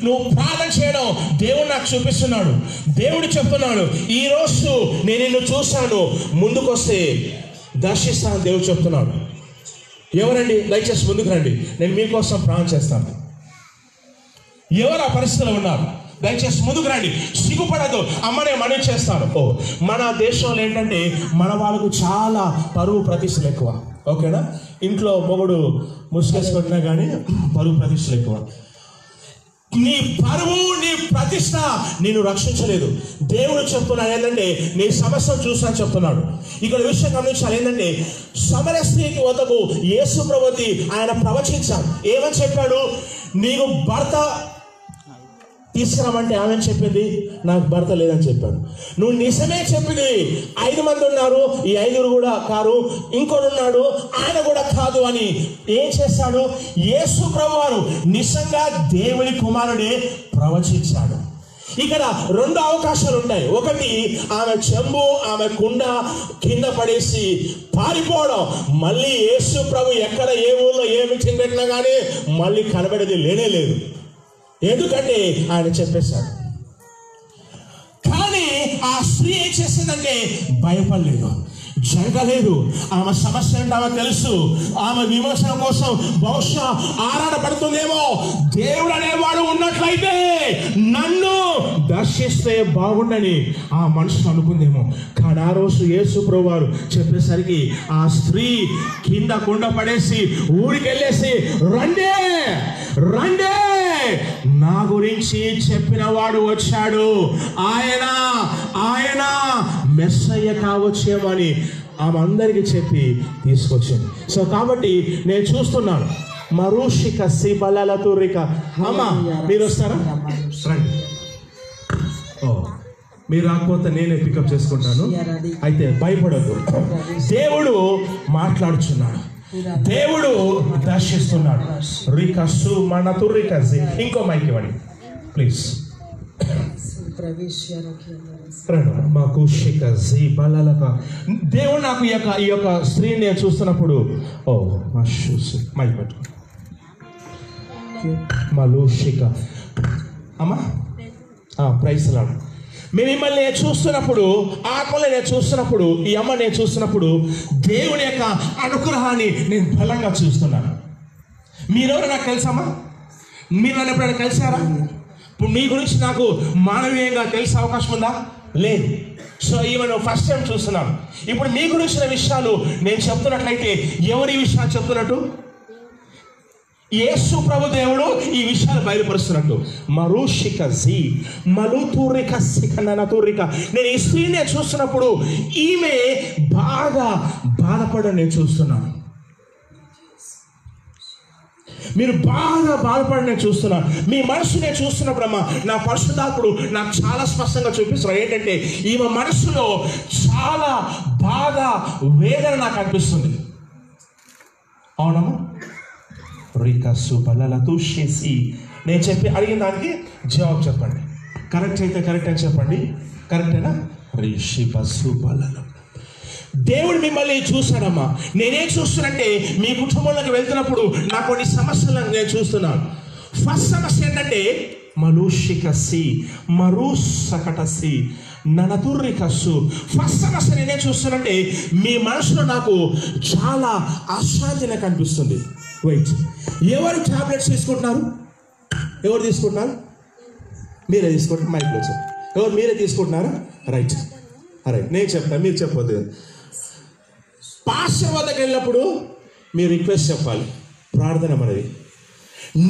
నువ్వు ప్రార్థన చేయడం దేవుడు నాకు చూపిస్తున్నాడు. దేవుడు చెప్తున్నాడు, ఈరోజు నేను నిన్ను చూశాను, ముందుకొస్తే దర్శిస్తాను. దేవుడు చెప్తున్నాడు. ఎవరండి? దయచేసి ముందుకు రండి, నేను మీకోసం ప్రార్థన చేస్తాను. ఎవరు ఆ పరిస్థితిలో ఉన్నారు? దయచేసి ముందుకు రండి, సిగ్గుపడద్దు. అమ్మ, నేను మనవి చేస్తాను. మన దేశంలో ఏంటంటే మన వాళ్ళకు చాలా పరువు ప్రతిష్టలు ఎక్కువ. ఓకేనా? ఇంట్లో మొగుడు ముసుగేసుకుంటున్నా కానీ పరువు ప్రతిష్టలు ఎక్కువ. నీ పరువు, నీ ప్రతిష్ట నేను రక్షించలేదు. దేవుడు చెప్తున్నాడు ఏంటంటే నీ సమస్యను చూసా చెప్తున్నాడు. ఇక్కడ విషయం గమనించాలి. ఏంటంటే సమరయ స్త్రీకి వద్దకు యేసు ప్రభువు ఆయన ప్రవచించాడు. ఏమని చెప్పాడు? నీకు భర్త తీసుకురామంటే ఆమె చెప్పింది నాకు భర్త లేదని చెప్పాడు. నువ్వు నిజమే చెప్పింది, 5 మంది ఉన్నారు, ఈ 5 కూడా కారు, ఇంకోడు ఉన్నాడు ఆయన కూడా కాదు అని ఏం చేశాడు? యేసు ప్రభువారు నిజంగా దేవుని కుమారుడే ప్రవచించాడు. ఇక్కడ 2 అవకాశాలు ఉంటాయి. ఒకటి, ఆమె చెంబు ఆమె కుండ కింద పడేసి పారిపోవడం. మళ్ళీ యేసు ప్రభు ఎక్కడ ఏ ఊళ్ళో ఏ మీటింగ్ పెట్టినా కానీ మళ్ళీ కనబడేది లేనే లేదు, ఎందుకంటే ఆయన చెప్పేశాడు. కానీ ఆ స్త్రీ ఏం చేసిందంటే భయపడలేదు, జరగలేదు. ఆమె సమస్య అంటే ఆమె తెలుసు. ఆమె విమోచన కోసం బహుశా ఆరాటపడుతుందేమో. దేవుడు అనేవాడు ఉన్నట్లయితే నన్ను దర్శిస్తే బాగుండని ఆ మనసు అనుకుందేమో. కానీ ఆ రోజు యేసు ప్రభువారు చెప్పేసరికి ఆ స్త్రీ కింద కుండ పడేసి ఊరికి వెళ్ళేసి, రండే రండే, నా గురించి చెప్పిన వాడు వచ్చాడు, ఆయన మెస్సయ్య కావచ్చేమో అని ఆమె అందరికీ చెప్పి తీసుకొచ్చింది. సో కాబట్టి నేను చూస్తున్నాను మరుషిక సిబలల తురిక. అమ్మా మీరు వస్తారా? రండి. మీరు రాకపోతే నేనే పికప్ చేసుకుంటాను. అయితే భయపడద్దు, దేవుడు మాట్లాడుచున్నాడు, దేవుడు దర్శిస్తున్నాడు. రికసు మన తురికసి. ఇంకో మైక్ ఇవ్వండి ప్లీజ్. మాకు దేవుడు నాకు ఈ యొక్క స్త్రీని నేను చూస్తున్నప్పుడు, మా షూస్ మైక్ పట్టుకో. మలుషిక అమ్మా ప్రైస్ లాడు. మేము మిమ్మల్ని నేను చూస్తున్నప్పుడు, ఆత్మలో నేను చూస్తున్నప్పుడు, ఈ అమ్మ నేను చూస్తున్నప్పుడు దేవుని యొక్క అనుగ్రహాన్ని నేను బలంగా చూస్తున్నాను. మీరెవరు నాకు తెలుసమ్మా? మీరు నన్ను ఎప్పుడైనా కలిసారా? ఇప్పుడు మీ గురించి నాకు మానవీయంగా తెలిసే అవకాశం ఉందా? లేదు. సో ఈవెన్ ఫస్ట్ టైం చూస్తున్నాను. ఇప్పుడు మీ గురించిన విషయాలు నేను చెప్తున్నట్లయితే ఎవరి విషయాలు చెప్తున్నట్టు? యేసు ప్రభు దేవుడు ఈ విషయాలు బయలుపరుస్తున్నట్టు. మరుషిక జీ మలుతూరిక సికనతురిక. నేను ఈ స్త్రీని చూస్తున్నప్పుడు ఈమె బాగా బాధపడడం నేను చూస్తున్నాను. మీరు బాగా బాధపడి నేను చూస్తున్నాను. మీ మనసు నేను చూస్తున్నప్పుడమ్మా నా పరిశుద్ధాత్ముడు నాకు చాలా స్పష్టంగా చూపిస్తున్నాడు. ఏంటంటే ఈమె మనసులో చాలా బాధ, వేదన నాకు అనిపిస్తుంది. అవునమ్మా? రికసు బలలతో చేసి నేను చెప్పి అడిగిన దానికి జవాబు చెప్పండి. కరెక్ట్ అయితే కరెక్ట్ అని చెప్పండి. కరెక్టేనా? రిషి బస్సు బలలో దేవుడు మిమ్మల్ని చూశాడమ్మా. నేనేం చూస్తున్నంటే మీ కుటుంబంలోకి వెళ్తున్నప్పుడు నాకు కొన్ని సమస్యలను నేను చూస్తున్నాను. ఫస్ట్ సమస్య ఏంటంటే మలుషికసి మరుసకటసి ననతుర్రికస్సు. ఫస్ట్ సమస్య నేనేం చూస్తున్నంటే మీ మనసులో నాకు చాలా అశాంతి నాకు అనిపిస్తుంది. వెయిట్, ఎవరు టాబ్లెట్స్ తీసుకుంటున్నారు? ఎవరు తీసుకుంటున్నారు? మీరే తీసుకుంటారు. మైక్లో చెప్పు. ఎవరు? మీరే తీసుకుంటున్నారా? రైట్ రైట్, నేను చెప్తాను, మీరు చెప్పొద్దు. పాస్టర్ వద్దకు వెళ్ళినప్పుడు మీరు రిక్వెస్ట్ చెప్పాలి, ప్రార్థన మనది.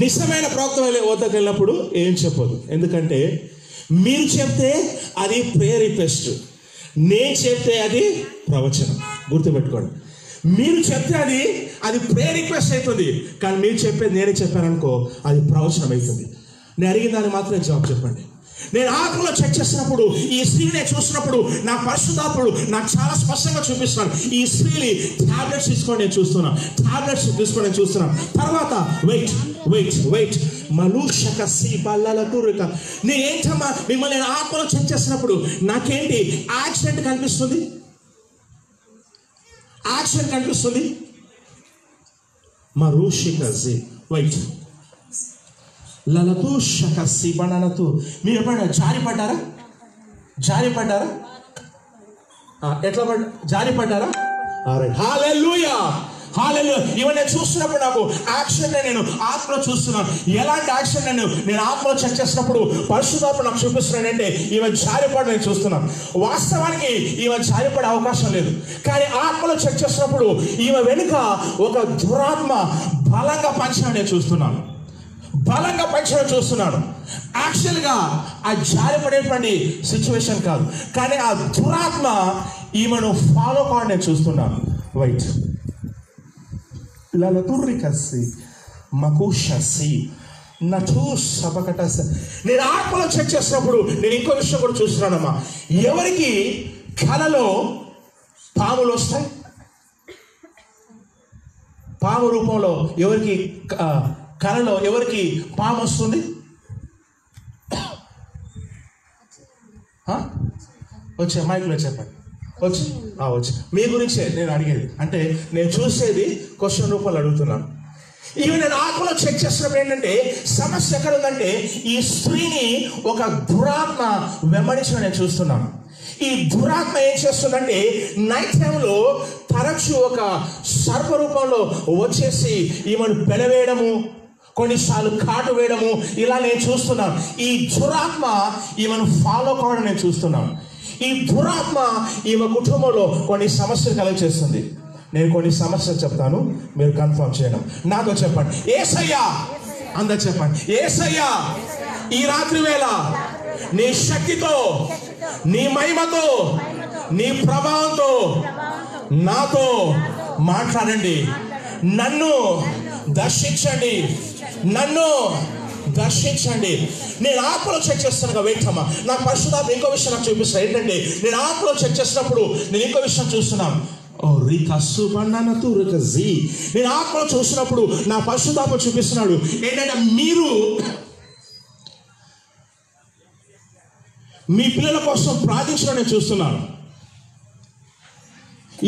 నిజమైన ప్రవక్త వద్దకు వెళ్ళినప్పుడు ఏం చెప్పొద్దు, ఎందుకంటే మీరు చెప్తే అది ప్రేయర్ రిక్వెస్ట్, నేను చెప్తే అది ప్రవచనం. గుర్తుపెట్టుకోండి, మీరు చెప్తే అది ప్రేయర్ రిక్వెస్ట్ అవుతుంది, కానీ మీరు చెప్పేది నేనే చెప్పాననుకో అది ప్రవచనం అవుతుంది. నేను అడిగిన దాన్ని మాత్రమే జవాబు చెప్పండి. నేను ఆత్మలో చెక్ చేసినప్పుడు ఈ స్త్రీని చూసినప్పుడు నా పరిశుద్ధాత్ముడు నాకు చాలా స్పష్టంగా చూపిస్తున్నాను. ఈ స్త్రీని టాబ్లెట్స్ తీసుకొని నేను చూస్తున్నాను, టాబ్లెట్స్ తీసుకొని నేను చూస్తున్నాను. తర్వాత వెయిట్ వెయిట్ వెయిట్ మలుషక సి బల్లలతురిక. నేనేంటమ్మా మిమ్మల్ని నేను ఆత్మలో చెక్ చేసినప్పుడు నాకేంటి యాక్సిడెంట్ కనిపిస్తుంది, యాక్సిడెంట్ కనిపిస్తుంది. మరుషిక సి వెయిట్ లలతూ షకసి బనలతూ. మీరు ఎప్పుడైనా జారిపడ్డారా? జారిపడ్డారా? ఎట్లా జారిపడ్డారా? హల్లెలూయా హల్లెలూయా. ఇవన్నీ నేను చూస్తున్నప్పుడు నాకు యాక్సిడెంట్ నేను ఆత్మలో చూస్తున్నాను. ఎలాంటి యాక్సిడెంట్ నేను ఆత్మలో చెక్ చేసినప్పుడు పరిశుద్ధాత్మ నాకు చూపిస్తున్నానంటే ఈమె జారిపడ నేను చూస్తున్నాను. వాస్తవానికి ఈమె జారిపడే అవకాశం లేదు, కానీ ఆత్మలో చెక్ చేసినప్పుడు ఈమె వెనుక ఒక దురాత్మ బలంగా పంచడం నేను చూస్తున్నాను, బలంగా పంచడం చూస్తున్నాను. యాక్చువల్గా ఆ జారిపడేటువంటి సిచ్యువేషన్ కాదు, కానీ ఆ దురాత్మ ఈమెను ఫాలో కావడం నేను చూస్తున్నాను. వైట్ లలతుర్రికసి మకుషసి నటు సభకట. నేను ఆత్మలో చెక్ చేసినప్పుడు నేను ఇంకో విషయం కూడా చూస్తున్నానమ్మా. ఎవరికి కలలో పాములు వస్తాయి? పాము రూపంలో ఎవరికి కలలో ఎవరికి పాము వస్తుంది? వచ్చే మైక్లో చెప్పండి. వచ్చి మీ గురించే నేను అడిగేది. అంటే నేను చూసేది క్వశ్చన్ రూపంలో అడుగుతున్నాను. ఇవి నేను ఆత్మలో చెక్ చేసినప్పుడు ఏంటంటే సమస్య ఎక్కడ ఉందంటే ఈ స్త్రీని ఒక దురాత్మ వెంబడించడం నేను చూస్తున్నాను. ఈ దురాత్మ ఏం చేస్తుందంటే నైట్ టైంలో తరచు ఒక సర్ప రూపంలో వచ్చేసి ఈమెను పెనవేయడము, కొన్నిసార్లు కాటు వేయడము ఇలా నేను చూస్తున్నాను. ఈ దురాత్మ ఈమెను ఫాలో కావడం నేను చూస్తున్నాను. ఈ దురాత్మ ఈమె కుటుంబంలో కొన్ని సమస్యలు కలుగజేస్తుంది. నేను కొన్ని సమస్యలు చెప్తాను, మీరు కన్ఫర్మ్ చేయడం. నాతో చెప్పండి, యేసయ్యా. అందరు చెప్పండి, యేసయ్యా ఈ రాత్రి వేళ నీ శక్తితో, నీ మహిమతో, నీ ప్రభావంతో నాతో మాట్లాడండి. నన్ను దర్శించండి, నన్ను దర్శించండి. నేను ఆత్మలో చెక్ చేస్తాను. వెయిటమ్మా, నాకు పరిశుద్ధాత్మ ఇంకో విషయం నాకు చూపిస్తాను. ఏంటంటే నేను ఆత్మలో చెక్ చేసినప్పుడు నేను ఇంకో విషయం చూస్తున్నాను. నేను ఆత్మలో చూసినప్పుడు నా పరిశుద్ధాత్మ చూపిస్తున్నాడు ఏంటంటే మీరు మీ పిల్లల కోసం ప్రార్థించడం నేను చూస్తున్నాను.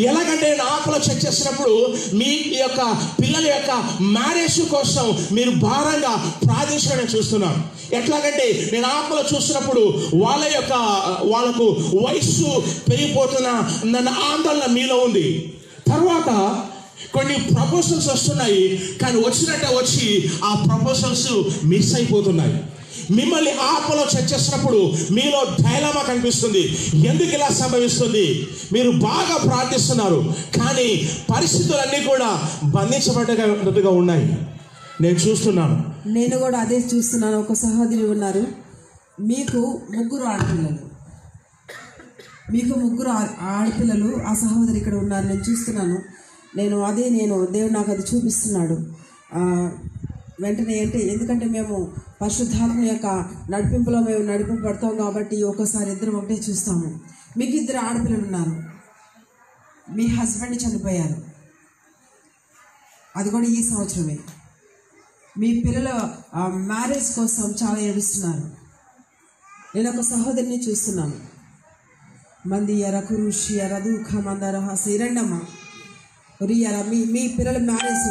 ఎలాగంటే నేను ఆత్మలో చెక్ చేసినప్పుడు మీ యొక్క పిల్లల యొక్క మ్యారేజ్ కోసం మీరు భారంగా ప్రార్థించడం నేను చూస్తున్నాను. ఎట్లాగంటే నేను ఆత్మలో చూసినప్పుడు వాళ్ళకు వయస్సు పెరిగిపోతున్న ఆందోళన మీలో ఉంది. తర్వాత కొన్ని ప్రపోజల్స్ వస్తున్నాయి, కానీ వచ్చినట్టే వచ్చి ఆ ప్రపోజల్స్ మిస్ అయిపోతున్నాయి. మిమ్మల్ని ఆత్మలో చెక్ చేసినప్పుడు మీలో డైలమా కనిపిస్తుంది. ఎందుకు ఇలా సంభవిస్తుంది? మీరు బాగా ప్రార్థిస్తున్నారు, కానీ పరిస్థితులన్నీ కూడా బంధించబడ్డగా ఉన్నాయి. నేను చూస్తున్నాను. నేను కూడా అదే చూస్తున్నాను. ఒక సహోదరి ఉన్నారు, మీకు ముగ్గురు ఆడపిల్లలు. ఆ సహోదరి ఇక్కడ ఉన్నారు, నేను చూస్తున్నాను. దేవుడు నాకు అది చూపిస్తున్నాడు వెంటనే. ఎందుకంటే మేము పరిశుద్ధాత్మ యొక్క నడిపింపులో మేము నడిపింపబడతాం కాబట్టి ఒకసారి ఇద్దరు ఒకటే చూస్తాము. మీకు 2 ఆడపిల్లలు ఉన్నారు, మీ హస్బెండ్ చనిపోయారు, అది కూడా ఈ సంవత్సరమే. మీ పిల్లల మ్యారేజ్ కోసం చాలా ఏడుస్తున్నారు. నేను ఒక సహోదరిని చూస్తున్నాను. మంది ఎరకురుషి ఎరదు ఖమందరహాసి రెండమ్మ రియర మీ పిల్లల మ్యారేజ్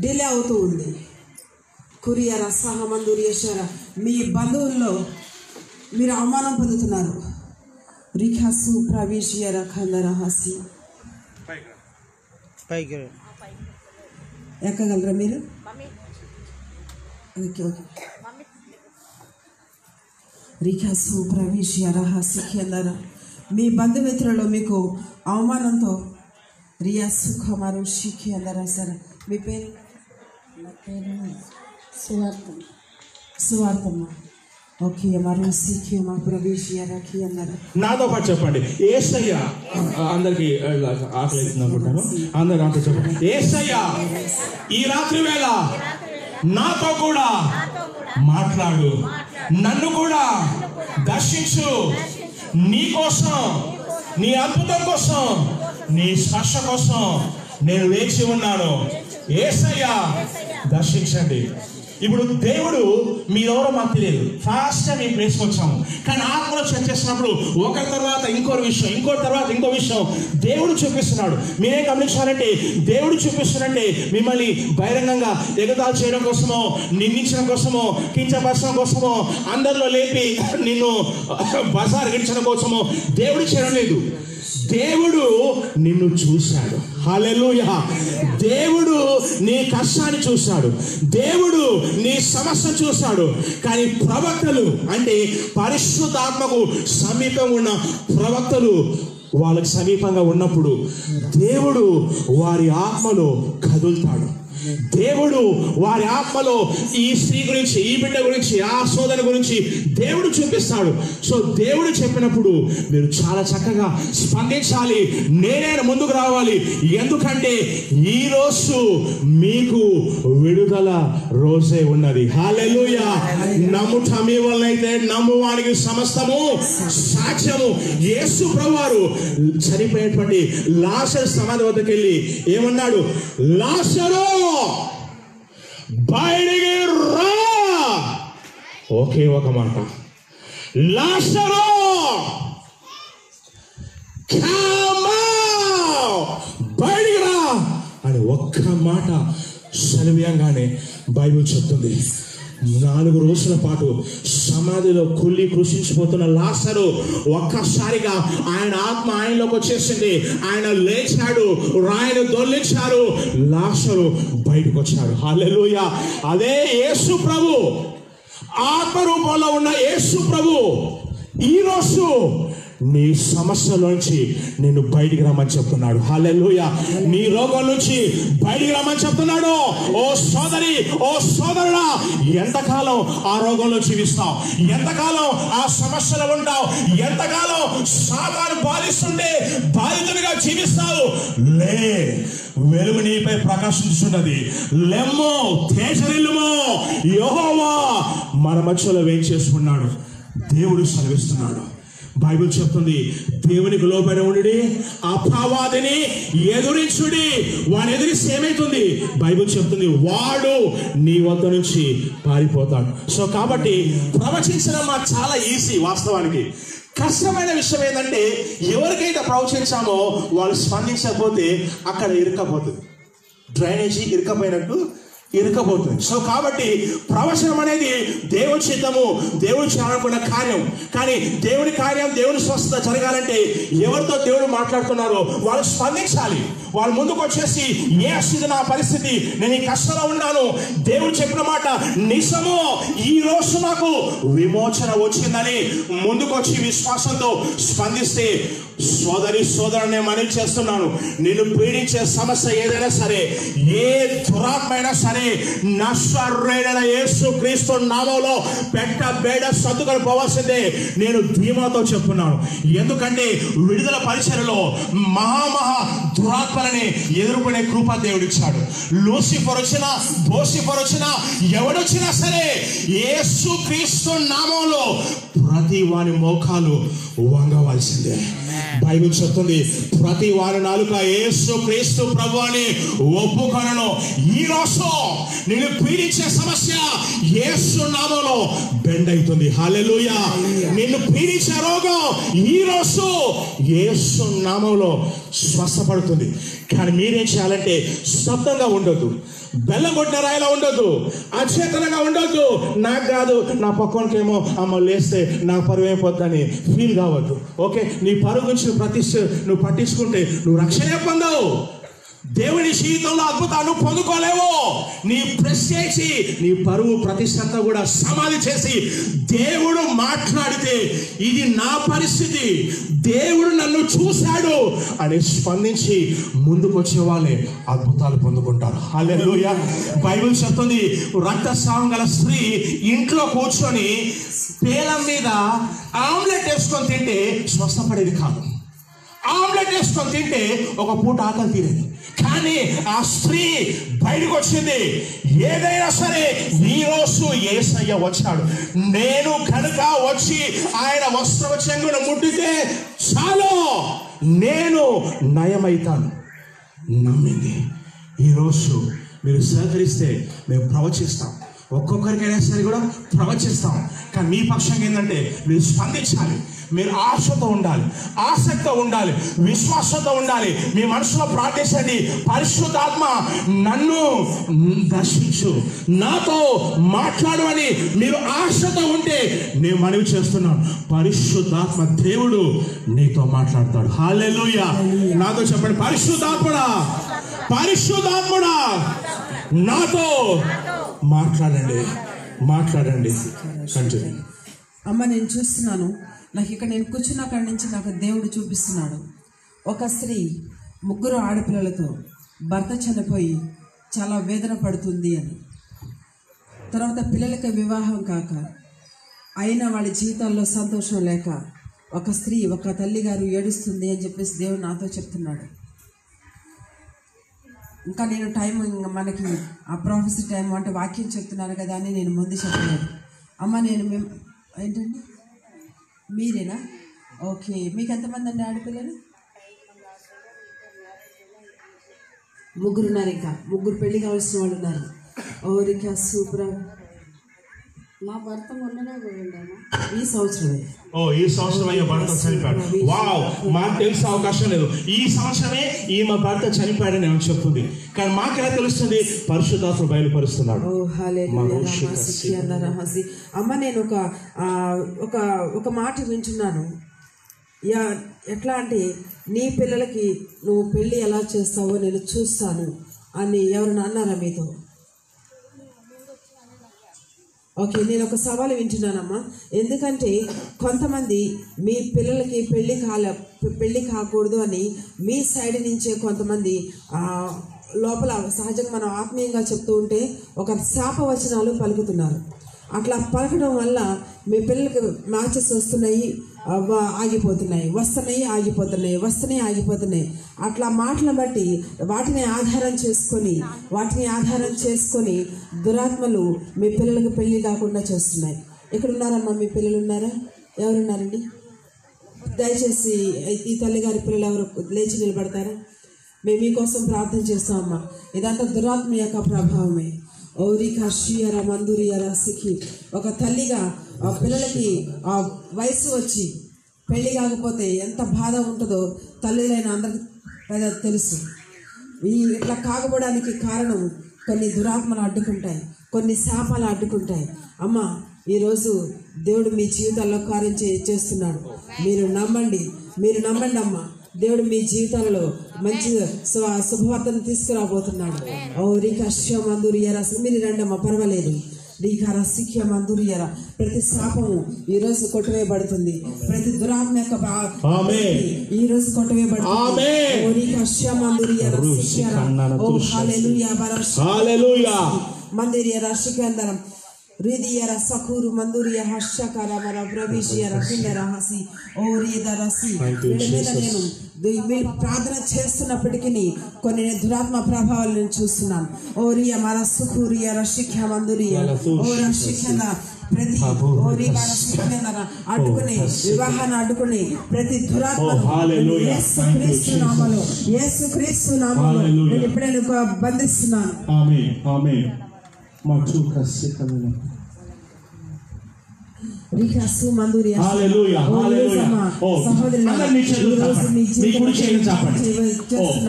డిలే అవుతూ ఉంది. కురియర సహమందురియశర మీ బంధువుల్లో మీరు అవమానం పొందుతున్నారు. రిఖాసు ప్రవేశియర ఖందరహాసి ఎక్కగలరా మీరు? ఓకే. రిఖాసు ప్రవేశియర హాసిఖ్యందర మీ బంధుమిత్రులు మీకు అవమానంతో రియా సుఖమారు శిఖ్యందర. సరే, మీ పేరు? నా పేరు సువార్తమ్మ. ఓకే, మరో శిఖ్యమా ప్రవేశియర ఖియందర. నాతో పాటు చెప్పండి, యేసయ్య. అందరికి ఆకలి అనుకుంటాను. అందరు నాతో చెప్పండి, యేసయ్య ఈ రాత్రి వేళ నాతో కూడా మాట్లాడు, నన్ను కూడా దర్శించు. నీ కోసం, నీ అద్భుతం కోసం, నీ స్పర్శ కోసం నేను వేచి ఉన్నాను. యేసయ్య దర్శించండి. ఇప్పుడు దేవుడు మీరెవరో మాకు తెలియదు, ఫాస్ట్ మీ ప్లేస్కి వచ్చాము, కానీ ఆత్మలో చెక్ చేసినప్పుడు ఒకరి తర్వాత ఇంకో విషయం, ఇంకోటి తర్వాత ఇంకో విషయం దేవుడు చూపిస్తున్నాడు. మీరేం గమనించాలంటే దేవుడు చూపిస్తున్నాడంటే మిమ్మల్ని బహిరంగంగా ఎగతాళి చేయడం కోసమో, నిందించడం కోసమో, కించపరచడం కోసమో, అందరిలో లేపి నిన్ను బజార్ గిడించడం కోసమో దేవుడు చేయడం లేదు. దేవుడు నిన్ను చూశాడు. హల్లెలూయా. దేవుడు నీ కష్టాన్ని చూశాడు, దేవుడు నీ సమస్య చూశాడు. కానీ ప్రవక్తలు అంటే పరిశుద్ధాత్మకు సమీపంగా ఉన్న ప్రవక్తలు వాళ్ళకి సమీపంగా ఉన్నప్పుడు దేవుడు వారి ఆత్మలో కదులుతాడు. దేవుడు వారి ఆత్మలో ఈ స్త్రీ గురించి, ఈ బిడ్డ గురించి, ఆ సోదరు గురించి దేవుడు చూపిస్తాడు. సో దేవుడు చెప్పినప్పుడు మీరు చాలా చక్కగా స్పందించాలి. నేనే ముందుకు రావాలి. ఎందుకంటే ఈ రోజు మీకు విడుదల రోజే ఉన్నది. హల్లెలూయా. నమ్ముట మీ వల్ల అయితే నమ్మువానికి సమస్తము సాక్ష్యము. యేసు ప్రభువారు చనిపోయినటువంటి లాజరు సమాధి వద్దకు వెళ్ళి ఏమన్నాడు? లాజరు బయటికి రా. ఒకే ఒక మాట, లాజరు బయటికి రా అని ఒక్క మాట సెలవీయంగానే బైబిల్ చెప్తుంది 4 రోజుల పాటు సమాధిలో కుళ్ళి కృషించిపోతున్న లాజరు ఒక్కసారిగా ఆయన ఆత్మ ఆయనలోకి వచ్చేసింది. ఆయన లేచాడు, రాయిని దొర్లించారు, లాజరు బయటకు వచ్చాడు. హల్లెలూయా. అదే యేసు ప్రభు, ఆత్మ రూపంలో ఉన్న యేసు ప్రభు ఈరోజు నీ సమస్యలోంచి నేను బయటికి రమ్మని చెప్తున్నాడు. హల్లెలూయా. నీ రోగం నుంచి బయటికి రమ్మని చెప్తున్నాడు. ఓ సోదరి, ఓ సోదరుడా, ఎంతకాలం ఆ రోగంలో జీవిస్తావు? ఎంతకాలం ఆ సమస్యలో ఉంటావు? ఎంతకాలం సాతాను బాధిస్తుంటే బాధితునిగా జీవిస్తావు? లే, వెలుగు నీపై ప్రకాశించున్నది. లెమ్మో, తేజరిల్లుమో, యెహోవా మన మధ్యలో వేయించేసుకున్నాడు. దేవుడు సెలవిస్తున్నాడు. బైబిల్ చెప్తుంది, దేవునికి లోబడి ఉండి అపవాదిని ఎదురించుడి. వాడు ఎదిరిస్తే ఏమైతుంది? బైబిల్ చెప్తుంది, వాడు నీ వద్ద నుంచి పారిపోతాడు. సో కాబట్టి ప్రవచించడం మాకు చాలా ఈజీ. వాస్తవానికి కష్టమైన విషయం ఏంటంటే ఎవరికైతే ప్రవచించామో వాళ్ళు స్పందించకపోతే అక్కడ ఇరుక్కపోతుంది. డ్రైనేజీ ఇరుకపోయినట్టు ఇరుకపోతుంది. సో కాబట్టి ప్రవచనం అనేది దేవుడి చిత్తము, దేవుడు చేయాలనుకున్న కార్యం. కానీ దేవుడి కార్యం, దేవుని స్వస్థత జరగాలంటే ఎవరితో దేవుడు మాట్లాడుతున్నారో వాళ్ళు స్పందించాలి. వాళ్ళు ముందుకు వచ్చేసి, ఏ స్థితి నా పరిస్థితి, నేను ఈ కష్టంలో ఉన్నాను, దేవుడు చెప్పిన మాట నిజమో, ఈ రోజు నాకు విమోచన వచ్చిందని ముందుకు వచ్చి విశ్వాసంతో స్పందిస్తే, సోదరి సోదరుని మనవి చేస్తున్నాను, నేను పీడించే సమస్య ఏదైనా సరే, ఏ దురాత్మైనా సరే, నశ్వరుడైన యేసు క్రీస్తు నామములో పెట్ట బేడ సర్దుకొని పోవాల్సిందే నేను ధీమాతో చెప్తున్నాను. ఎందుకంటే విడుదల పరిచర్యలో మహా దురాత్మలని ఎదుర్కొనే కృప దేవుడిచ్చాడు. లూసిఫర్ వచ్చినా, బోసిఫర్ వచ్చినా, ఎవడొచ్చినా సరే యేసు క్రీస్తు నామములో ప్రతి వాని మోకాలు వంగవలసిందే. బైబిల్ చెప్తుంది, ప్రతి వారి నాలుక యేసు క్రీస్తు ప్రభువుని ఒప్పుకొనను. ఈ రోజు నేను పీడించే సమస్య యేసు నామములో బెండ్ అవుతుంది. హల్లెలూయా. నిన్ను పీడించే రోగం ఈ రోజు యేసు నామములో స్వస్థపడుతుంది. కానీ మీరేం చేయాలంటే శబ్దంగా ఉండొద్దు, బెల్లం కొట్టిన రాయిలా ఉండొద్దు, అచేతనంగా ఉండొద్దు. నాకు కాదు, నా పక్కనకేమో అమ్మ లేస్తే నా పరువు అయిపోద్దని ఫీల్ కావద్దు. ఓకే, నీ పరువు గురించి నువ్వు పట్టించుకుంటే నువ్వు రక్షణ పొందవు. దేవుని జీవితంలో అద్భుతాలు పొందుకోలేవు. నీ ప్రశ్నించి నీ పరువు ప్రతిష్టంతా కూడా సమాధి చేసి దేవుడు మాట్లాడితే ఇది నా పరిస్థితి, దేవుడు నన్ను చూశాడు అని స్పందించి ముందుకు వచ్చే వాళ్ళే అద్భుతాలు పొందుకుంటారు. హల్లెలూయా. బైబిల్ చెప్తుంది, రక్తస్రావం గల స్త్రీ ఇంట్లో కూర్చొని పేలం మీద ఆమ్లెట్ వేసుకొని తింటే స్వస్థపడేది కాదు. ఆమ్లెట్ వేసుకొని తింటే ఒక పూట ఆకలి తీరేది. కానీ ఆ స్త్రీ బయటకు వచ్చింది. ఏదైనా సరే ఈ రోజు యేసయ్య వచ్చాడు, నేను కనుక వచ్చి ఆయన వస్త్ర చెంగును ముట్టితే చాలు, నేను నయమైతాను. నమ్మింది. ఈరోజు మీరు సహకరిస్తే మేము ప్రవచిస్తాం, ఒక్కొక్కరికైనా సరే కూడా ప్రవచిస్తాం. కానీ మీ పక్షంగా ఏంటంటే మీరు స్పందించాలి, మీరు ఆశతో ఉండాలి, ఆసక్తితో ఉండాలి, విశ్వాసంతో ఉండాలి. మీ మనసులో ప్రార్థించండి, పరిశుద్ధాత్మ నన్ను దర్శించు, నాతో మాట్లాడు అని మీరు ఆశతో ఉంటే నేను మనవి చేస్తున్నాను, పరిశుద్ధాత్మ దేవుడు నీతో మాట్లాడతాడు. హల్లెలూయా. నాతో చెప్పండి, పరిశుద్ధాత్ముడా, పరిశుద్ధాత్ముడా నాతో మాట్లాడండి, మాట్లాడండి. కంటిన్యూ. అమ్మ, నేను చూస్తున్నాను, నాకు ఇక్కడ నేను కూర్చున్న కాడి నుంచి నాకు దేవుడు చూపిస్తున్నాడు. ఒక స్త్రీ 3 ఆడపిల్లలతో భర్త చనిపోయి చాలా వేదన పడుతుంది అని. తర్వాత పిల్లలకి వివాహం కాక అయినా వాళ్ళ జీవితాల్లో సంతోషం లేక ఒక స్త్రీ, ఒక తల్లి గారు ఏడుస్తుంది అని చెప్పేసి దేవుడు నాతో చెప్తున్నాడు. ఇంకా నేను టైం మనకి ఆ ప్రొఫెసర్ టైం అంటే వాక్యం చెప్తున్నాను కదా అని నేను ముందు చెప్పలేదు. అమ్మ నేను ఏంటండి మీరేనా? ఓకే, మీకు ఎంతమంది అండి ఆడపిల్లలు? 3 ఉన్నారు. ఇంకా 3 పెళ్లి కావాల్సిన వాళ్ళు ఉన్నారు. ఓరికా సూపర్. మా భర్త మొన్ననే పోయిండేమో, ఈ సంవత్సరమే. ఈ సంవత్సరం అయ్యే భర్త చనిపోయాడు. వావ్, మాకు తెలిసే అవకాశం లేదు. ఈ సంవత్సరమే ఈమె భర్త చనిపోయాడని ఆమె చెప్తుంది. కానీ మాకెలా తెలుస్తుంది? పరిశుద్ధాత్మ బయలుపరుస్తున్నాడు. అమ్మ నేను ఒక మాట వింటున్నాను. ఎట్లా అంటే నీ పిల్లలకి నువ్వు పెళ్ళి ఎలా చేస్తావో నేను చూస్తాను అని ఎవరైనా అన్నారా మీతో? ఓకే, నేను ఒక సవాలు వింటున్నానమ్మా. ఎందుకంటే కొంతమంది మీ పిల్లలకి పెళ్ళి కాకూడదు అని మీ సైడ్ నుంచే కొంతమంది లోపల సహజంగా మనం ఆత్మీయంగా చెప్తూ ఉంటే ఒక శాపవచనాలు పలుకుతున్నారు. అట్లా పలకడం వల్ల మీ పిల్లలకి మ్యాచెస్ వస్తున్నాయి, ఆగిపోతున్నాయి, ఆగిపోతున్నాయి. అట్లా మాటలను బట్టి వాటిని ఆధారం చేసుకొని దురాత్మలు మీ పిల్లలకు పెళ్లి కాకుండా చేస్తున్నాయి. ఇక్కడ ఉన్నారమ్మా, మీ పిల్లలు ఉన్నారా? ఎవరున్నారండి? దయచేసి ఈ తల్లిగారి పిల్లలు ఎవరు లేచి నిలబడతారా? మేము మీకోసం ప్రార్థన చేస్తామమ్మా. ఇదంతా దురాత్మ యొక్క ప్రభావమే. ఓరికా షియర మందురియర సిక్కి ఒక తల్లిగా ఆ పిల్లలకి ఆ వయసు వచ్చి పెళ్లి కాకపోతే ఎంత బాధ ఉంటుందో తల్లిలైన అందరికి తెలుసు. ఇట్లా కాకపోవడానికి కారణం కొన్ని దురాత్మలు అడ్డుకుంటాయి, కొన్ని శాపాలు అడ్డుకుంటాయి. అమ్మ ఈరోజు దేవుడు మీ జీవితాల్లో కార్యం చేస్తున్నాడు. మీరు నమ్మండి అమ్మ. దేవుడు మీ జీవితాలలో మంచి శుభవార్తను తీసుకురాబోతున్నాడు. మీరు రండమ్మా, పర్వాలేదు. ప్రతి శాపము ఈ రోజు కొట్టవేయబడుతుంది. ప్రతి దురాత్మ యొక్క ఈ రోజు కొట్టవేయబడుతుంది. Ridiera sakuru manduriya hashakara mara pravishiya rakindera hasi orieda rasi నేను ప్రార్థన చేస్తున్నప్పటికీ కొన్ని దురాత్మ ప్రభావాలు నేను చూస్తున్నాను. ఓరియా మర సుఖూరియా రషిఖ్య మందురియా ఓ రషిఖ్యన ప్రతి అడ్డుకుని వివాహాన్ని అడ్డుకుని ప్రతి దురాత్మ యేసుక్రీస్తు నామములో నేను ఇప్పుడే బంధిస్తున్నాను. రికాసు మందురియా హల్లెలూయా హల్లెలూయా. సహోదరులారా మీ కుడి చేయి చాపండి.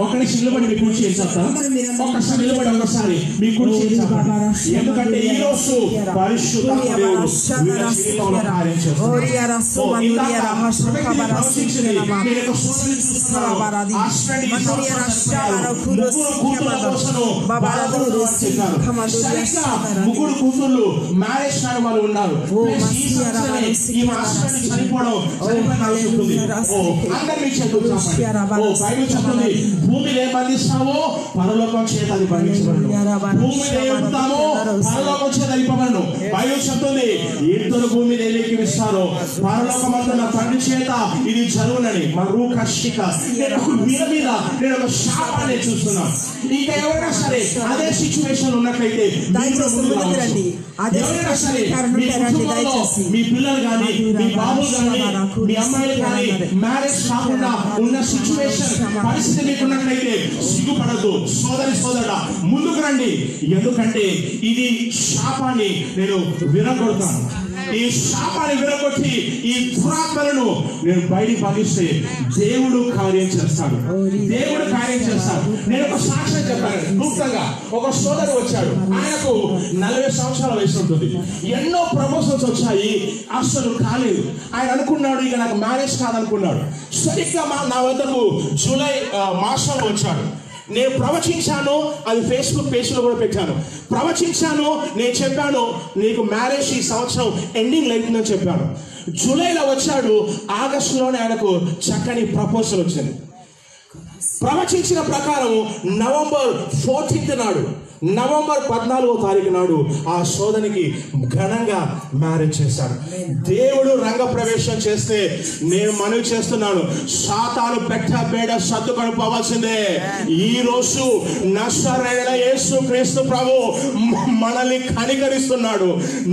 ఒకరి నిలబడి మీ కుడి చేయి చాపండి. ఒకసారి నిలబడి ఒకసారి మీ కుడి చేయి చాపండి. ఎందుకంటే ఈ రోజు పరిశుద్ధాత్మ దేవుడు ఓరియా రసు మందురియా రహస్య ఖబరసినమా మందురియా రషార కురుసు బాబారదు ఖమదురియా ముగ్గురు కూతుర్లు మ్యారేజ్ కాని వాళ్ళు ఉన్నారు. ఈ మాస్టర్ చనిపోవడం భూమిని ఏం బంధిస్తావో పరలోకం చేత అది బంధించబడను. భూమిని ఏముతామో పరలోకం చేత ఇవ్వబడను. బైబిల్ చెప్తుంది, ఇద్దరు భూమిని ఏకెక్కిస్తారో పరలోకమందున్న తండ్రి చేత ఇది జరుగునని. మరూ కష్టిక నేను ఒక శాపాన్ని చూస్తున్నాను. ఇంకా ఎవరైనా సరే అదే సిచ్యువేషన్ ఉన్నట్లయితే ఎవరైనా సరే మీ పిల్లలు కానీ మీ బాబులు కానీ మీ అమ్మాయిలు కానీ మ్యారేజ్ కాకుండా ఉన్న సిచ్యువేషన్ పరిస్థితి మీకున్నట్లయితే సిగ్గుపడద్దు. సోదరుడా ముందుకు రండి. ఎందుకంటే ఇది శాపాన్ని నేను విరగొడతాను. ఈ శాపాన్ని విరగొట్టి ఈ దురాత్మలను నేను బయటికి పంపిస్తే దేవుడు కార్యం చేస్తాడు. నేను ఒక సాక్ష్యం చెప్పాను. గుప్తంగా ఒక సోదరు వచ్చాడు. ఆయనకు 40 సంవత్సరాల వయసు ఉంటుంది. ఎన్నో ప్రమోషన్స్ వచ్చాయి, అసలు కాలేదు. ఆయన అనుకున్నాడు ఇక నాకు మ్యారేజ్ కాదనుకున్నాడు. సరిగ్గా నా వద్దకు జూలై మాసంలో వచ్చాడు. నేను ప్రవచించాను, అది ఫేస్బుక్ పేజ్లో కూడా పెట్టాను. ప్రవచించాను, నేను చెప్పాను నీకు మ్యారేజ్ ఈ సంవత్సరం ఎండింగ్ అవుతుందని చెప్పాను. జూలైలో వచ్చాడు, ఆగస్టులోనే ఆయనకు చక్కని ప్రపోజల్ వచ్చింది. ప్రవచించిన ప్రకారం నవంబర్ 14 నాడు నవంబర్ 14వ తారీఖు నాడు ఆ సోదరికి ఘనంగా మ్యారేజ్ చేశాడు. దేవుడు రంగ ప్రవేశం చేస్తే నేను మనవి చేస్తున్నాను, సాతాను పెట్ట బేడ సర్దుకొని పోవాల్సిందే. ఈ రోజు నజరేయుడైన యేసు క్రీస్తు ప్రభు మనల్ని కనికరిస్తున్నాడు,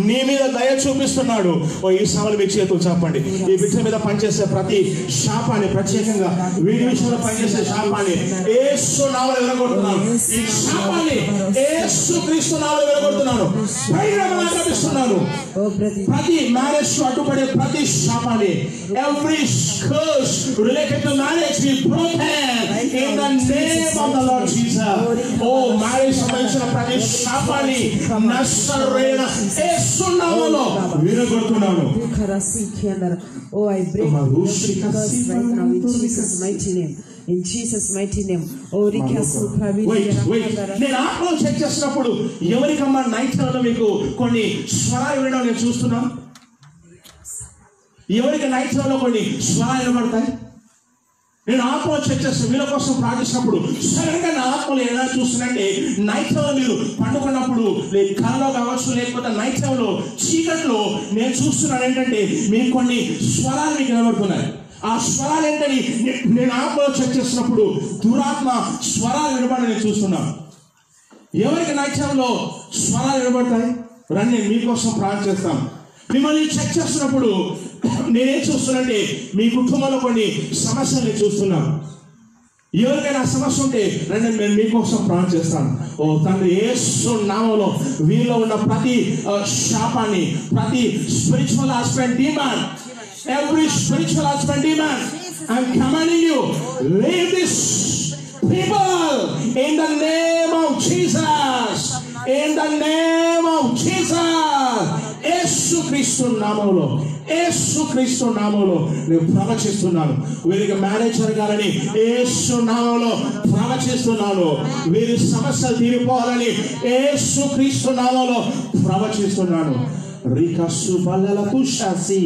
నీ మీద దయ చూపిస్తున్నాడు. ఈ సమయంలో మీ చేతులు చాపండి. ఈ బిడ్డ మీద పనిచేసే ప్రతి శాపాన్ని, ప్రత్యేకంగా వీడి విషయంలో పనిచేసే శాపాన్ని యేసు నామములో విరగొడుతున్నాను. ఈ శాపాన్ని యేసు క్రీస్తు నామములో విరగొడుతున్నాను, బహిరంగంగా ఆజ్ఞాపిస్తున్నాను. ప్రతి మ్యారేజ్ కు అడ్డుపడే ప్రతి శాపాన్ని, every curse related to marriage be broken in the name of the Lord Jesus. ఓ మ్యారేజ్ సంబంధించిన ప్రతి శాపాన్ని నజరేయుడైన యేసు నామములో విరగొడుతున్నాను. Oh, I break every curse right now in Jesus' mighty name. In Jesus' mighty name. Oh, నేను ఆత్మలో చెక్ చేసినప్పుడు ఎవరికమ్మా నైట్ టైంలో మీకు కొన్ని స్వరాలు వినడం నేను చూస్తున్నాను. ఎవరికి నైట్ టైంలో కొన్ని స్వరాలు వినబడతాయి? నేను ఆత్మలో చెక్ చేస్తాను. వీళ్ళ కోసం ప్రార్థించినప్పుడు సడన్ గా నా ఆత్మలో ఎలా చూస్తున్నంటే, నైట్ టైంలో మీరు పండుకున్నప్పుడు కళలో కావచ్చు, లేకపోతే నైట్ టైంలో చీకట్లో నేను చూస్తున్నాను ఏంటంటే మీకు కొన్ని స్వరాలు మీకు వినబడుతున్నాయి. ఆ స్వరాలు ఏంటని నేను ఆత్మలో చెక్ చేసినప్పుడు దురాత్మ స్వరాలు వినబడి నేను చూస్తున్నాను. ఎవరికి నైట్ టైంలో స్వరాలు వినబడతాయి? రండి, నేను మీకోసం ప్రార్థన చేస్తాను. మిమ్మల్ని చెక్ చేస్తున్నప్పుడు నేనేం చూస్తున్నానంటే మీ కుటుంబంలో కొన్ని సమస్యలు నేను చూస్తున్నాను. ఎవరికైనా సమస్య ఉంటే రండి, నేను మీకోసం ప్రార్థన చేస్తాను. ఓ తండ్రి, యేసు నామములో వీళ్ళలో ఉన్న ప్రతి శాపాన్ని, ప్రతి spiritual husband demon, every spiritual husband demon, I'm commanding you, leave this people in the name of Jesus. In the name of Jesus. యేసు క్రీస్తు నామములో, యేసు క్రీస్తు నామములో నేను ప్రవచిస్తున్నాను. వీరికి మ్యారేజ్ జరగాలని యేసు నామములో ప్రవచిస్తున్నాను. వీరి సమస్యలు తీరిపోవాలని యేసు క్రీస్తు నామములో ప్రవచిస్తున్నాను. రికస్సు బల్లలకు శాసి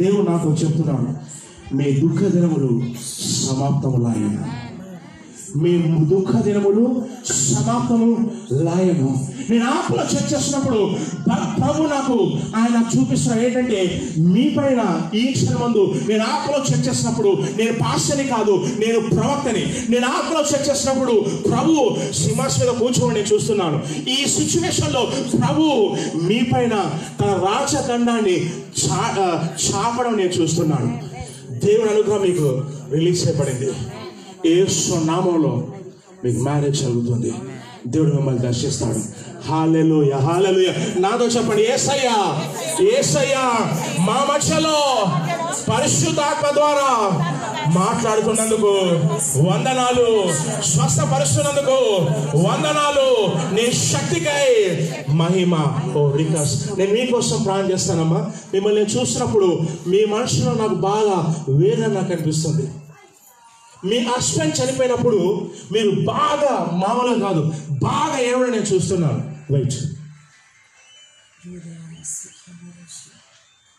దేవుడు నాతో చెప్తున్నాను, మీ దుఃఖ దినములు సమాప్తములాయన. మీ దుఃఖ దినములు సమాప్తము లాయను. నేను ఆత్మలో చెక్ చేసినప్పుడు ప్రభు నాకు ఆయన చూపిస్తున్న ఏంటంటే, మీ పైన ఈ క్షణమందు నేను ఆత్మలో చెక్ చేసినప్పుడు, నేను పాస్టర్ని కాదు, నేను ప్రవక్తని. నేను ఆత్మలో చెక్ చేసినప్పుడు ప్రభు సింహాసనం మీద కూర్చోని నేను చూస్తున్నాను. ఈ సిచ్యువేషన్లో ప్రభు మీ పైన తన రాజదండాన్ని చాపడం నేను చూస్తున్నాను. దేవుని అనుగ్రహం మీకు రిలీజ్ చేయబడింది. యేసు నామములో మీకు మ్యారేజ్ జరుగుతుంది. దేవుడు మిమ్మల్ని దర్శిస్తాడు. హల్లెలూయా, హల్లెలూయా. నాతో చెప్పండి, యేసయ్యా, యేసయ్యా మా మధ్యలో పరిశుద్ధాత్మ ద్వారా మాట్లాడుతున్నందుకు వందనాలు, స్వస్థపరుస్తున్నందుకు వందనాలు, నీ శక్తికై మహిమ. ఓ రికాస్, నేను మీకోసం ప్రార్థన చేస్తానమ్మా. మిమ్మల్ని చూసినప్పుడు మీ మనసులో నాకు బాగా వేదన నాకు అనిపిస్తుంది. మీ హస్బెండ్ చనిపోయినప్పుడు మీరు బాగా, మామూలుగా కాదు, బాగా ఏమని నేను చూస్తున్నాను. వెయిట్,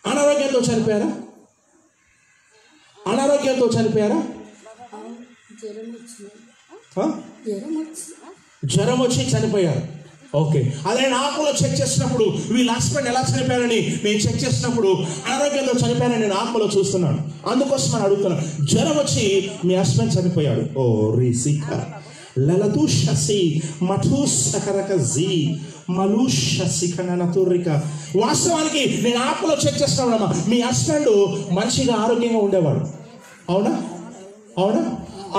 అనారోగ్యంతో చనిపోయారా? అనారోగ్యంతో చనిపోయారా? జ్వరం వచ్చి చనిపోయారు. ఓకే, అదే ఆత్మలో చెక్ చేసినప్పుడు వీళ్ళ హస్బెండ్ ఎలా చనిపోయారని నేను చెక్ చేసినప్పుడు అనారోగ్యంతో చనిపోయారని నేను ఆత్మలో చూస్తున్నాను. అందుకోసం నేను అడుగుతున్నాను, జ్వరం వచ్చి మీ హస్బెండ్ చనిపోయాడు. ఓ రిసిక లలతు షసి మఠు సకరక జీ మలు షసిక నతురిక. వాస్తవానికి నేను ఆత్మలో చెక్ చేస్తున్నాను, మీ హస్బెండ్ మంచిగా ఆరోగ్యంగా ఉండేవాడు. అవునా? అవునా?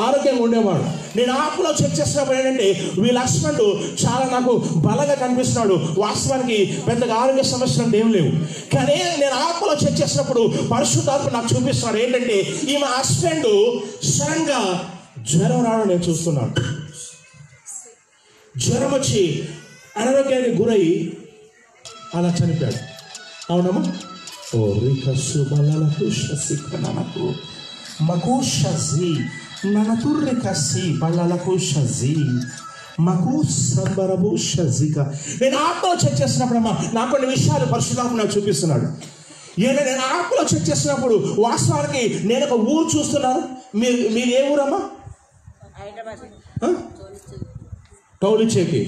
ఆరోగ్యంగా ఉండేవాడు. నేను ఆత్మలో చెక్ చేసినప్పుడు ఏంటంటే వీళ్ళ హస్బెండ్ చాలా నాకు బలంగా కనిపిస్తున్నాడు. వాస్తవానికి పెద్దగా ఆరోగ్య సమస్యలు ఏం లేవు. కానీ నేను ఆత్మలో చెక్ చేసినప్పుడు పరిశుద్ధాత్మ నాకు చూపిస్తున్నాడు ఏంటంటే ఈమె హస్బెండ్ సడన్ గా జ్వరం రావడం నేను చూస్తున్నాను. జ్వరం వచ్చి అనారోగ్యానికి గురై అలా చనిపోయాడు. అవునమ్మా? ఓ రికస్సు బలలకు శశికనకు మకుషి ననతుర్రికసి బలలకు షజీ మకు సంబరబు షజిక. నేను ఆత్మలో చెక్ చేసినప్పుడమ్మా నాకు కొన్ని విషయాలు పరిశుద్ధాత్మ నాకు చూపిస్తున్నాడు. నేను ఆత్మలో చెక్ చేసినప్పుడు వాస్తవానికి నేను ఒక ఊరు చూస్తున్నాను. మీరు ఏ ఊరమ్మా? టౌలిచేకి.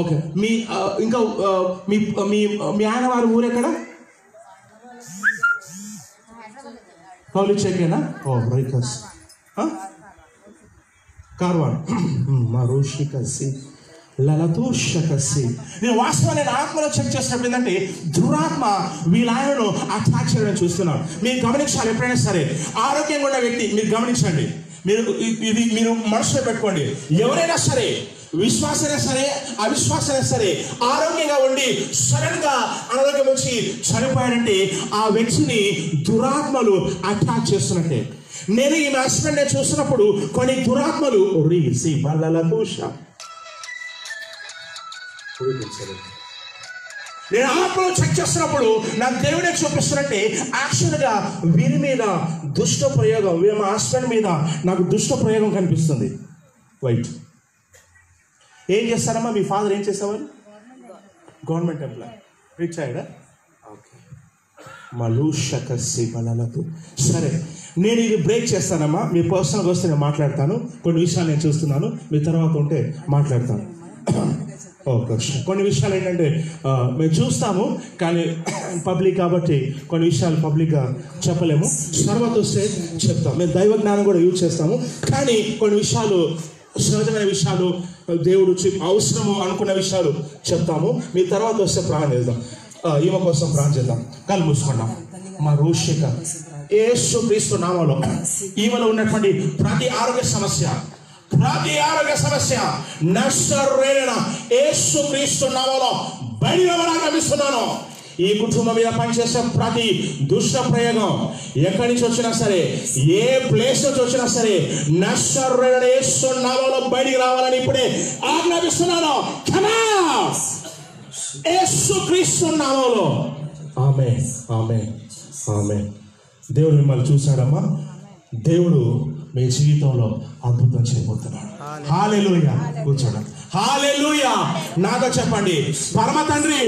ఓకే, మీ ఇంకా మీ మీ మీ ఆయన వారి ఊరు ఎక్కడ? కౌలి చెక్కేనా? ఓ రైకస్ కార్వాన్ మా రోషి కసి లలతోషకసి. నేను వాస్తవాన్ని నేను ఆత్మలో చెక్ చేసినప్పుడు ఏంటంటే దురాత్మ వీళ్ళను అటాక్ చేయడం చూస్తున్నాను. మీరు గమనించాలి. ఎప్పుడైనా సరే ఆరోగ్యంగా ఉన్న వ్యక్తి మీరు గమనించండి, ఇది మీరు మనసులో పెట్టుకోండి. ఎవరైనా సరే, విశ్వాసైనా సరే అవిశ్వాసైనా సరే, ఆరోగ్యంగా ఉండి సడన్ గా అనారోగ్యం వచ్చి చనిపోయాడంటే ఆ వ్యక్తిని దురాత్మలు అటాక్ చేస్తున్నట్టే. నేను ఈ హస్బెండ్ నేను చూస్తున్నప్పుడు కొన్ని దురాత్మలు నేను ఆత్మలో చెక్ చేస్తున్నప్పుడు నాకు దేవుడే చూపిస్తున్నట్టే యాక్చువల్గా వీరి మీద దుష్ట ప్రయోగం, మా హస్బెండ్ మీద నాకు దుష్ట ప్రయోగం కనిపిస్తుంది. వైట్ ఏం చేస్తారమ్మా? మీ ఫాదర్ ఏం చేసేవారు? గవర్నమెంట్ ఎంప్లాయ్, రిటైర్డా? ఓకే. మలూషకసి బలలకు. సరే, నేను ఇది బ్రేక్ చేస్తానమ్మా. మీ పర్సనల్గా వస్తే నేను మాట్లాడతాను. కొన్ని విషయాలు నేను చూస్తున్నాను, మీ తర్వాత ఉంటే మాట్లాడతాను. ఓకే. కొన్ని విషయాలు ఏంటంటే మేము చూస్తాము, కానీ పబ్లిక్ కాబట్టి కొన్ని విషయాలు పబ్లిక్గా చెప్పలేము. తర్వాత వస్తే చెప్తాం. మేము దైవ జ్ఞానం కూడా యూజ్ చేస్తాము, కానీ కొన్ని విషయాలు సహజమైన విషయాలు దేవుడు అవసరము అనుకున్న విషయాలు చెప్తాము. మీ తర్వాత వస్తే ప్రాణం చేద్దాం. ఈమె కోసం ప్రాణం చేద్దాం. కళ్ళు మూసుకున్నాం. మా రోషిక యేసు క్రీస్తు నామములో ఈమెలో ఉన్నటువంటి ప్రతి ఆరోగ్య సమస్య నజరేయుడైన యేసు క్రీస్తు నామములో బయలువెళ్ళాలని నమ్మిస్తున్నాను. ఈ కుటుంబం మీద పనిచేసే ప్రతి దుష్ట ప్రయోగం ఎక్కడి నుంచి వచ్చినా సరే, ఏ ప్లేస్ నుంచి వచ్చినా సరే, నజరేయుడైన యేసు నామములో బయటికి రావాలని ఇప్పుడే ఆజ్ఞాపిస్తున్నాను. యేసు క్రీస్తు నామములో. ఆమేన్, ఆమేన్, ఆమేన్. దేవుడు మిమ్మల్ని చూశాడమ్మా. దేవుడు మీ జీవితంలో అద్భుతం చేయబోతున్నాడు. హల్లెలూయా. కూర్చోండి. హల్లెలూయా. నాతో చెప్పండి పరమ తండ్రి,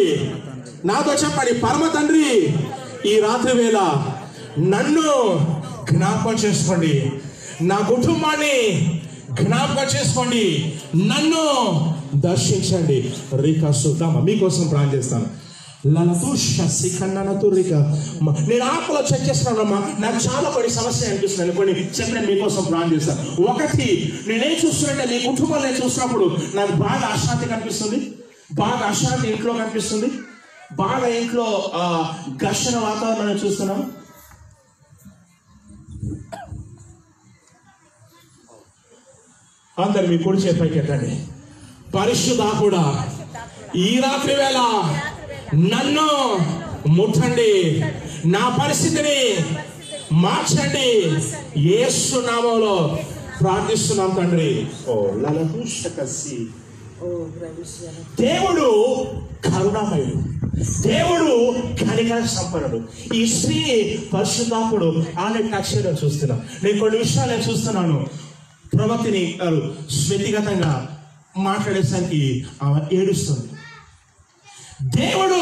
నాతో చెప్పండి పరమ తండ్రి, ఈ రాత్రి వేళ నన్ను జ్ఞాపకం చేసుకోండి, నా కుటుంబాన్ని జ్ఞాపకం చేసుకోండి, నన్ను దర్శించండి. రీకా సుద్దామా మీకోసం ప్రార్థన చేస్తాను. నేను ఆత్మలో చెక్ చేస్తున్నానమ్మా. నాకు చాలా కొన్ని సమస్యలు అనిపిస్తున్నాను. కొన్ని చెప్పి నేను మీకోసం ప్రార్థన చేస్తాను. ఒకటి, నేనేం చూస్తున్నట్టే మీ కుటుంబంలో నేను చూసినప్పుడు నాకు బాగా అశాంతి కనిపిస్తుంది, బాగా అశాంతి ఇంట్లో కనిపిస్తుంది, బాగా ఇంట్లో ఘర్షణ వాతావరణం చూస్తున్నాం. అందరు మీ కుడి చేతి పైకి ఎత్తండి. పరిశుద్ధాత్ముడా, ఈ రాత్రి వేళ నన్ను ముట్టండి, నా పరిస్థితిని మార్చండి. యేసు నామములో ప్రార్థిస్తున్నాం తండ్రి. ఓ లలహుషకసి. దేవుడు కరుణామయుడు, దేవుడు కనికర సంపన్నుడు. ఈ స్త్రీ పరిశుద్ధాత్ముడు ఆల్రెడీ టచ్ చేయడం చూస్తున్నాం. నేను కొన్ని విషయాలు నేను చూస్తున్నాను. ప్రవక్తిని వ్యక్తిగతంగా మాట్లాడేసరికి ఆమె ఏడుస్తుంది. దేవుడు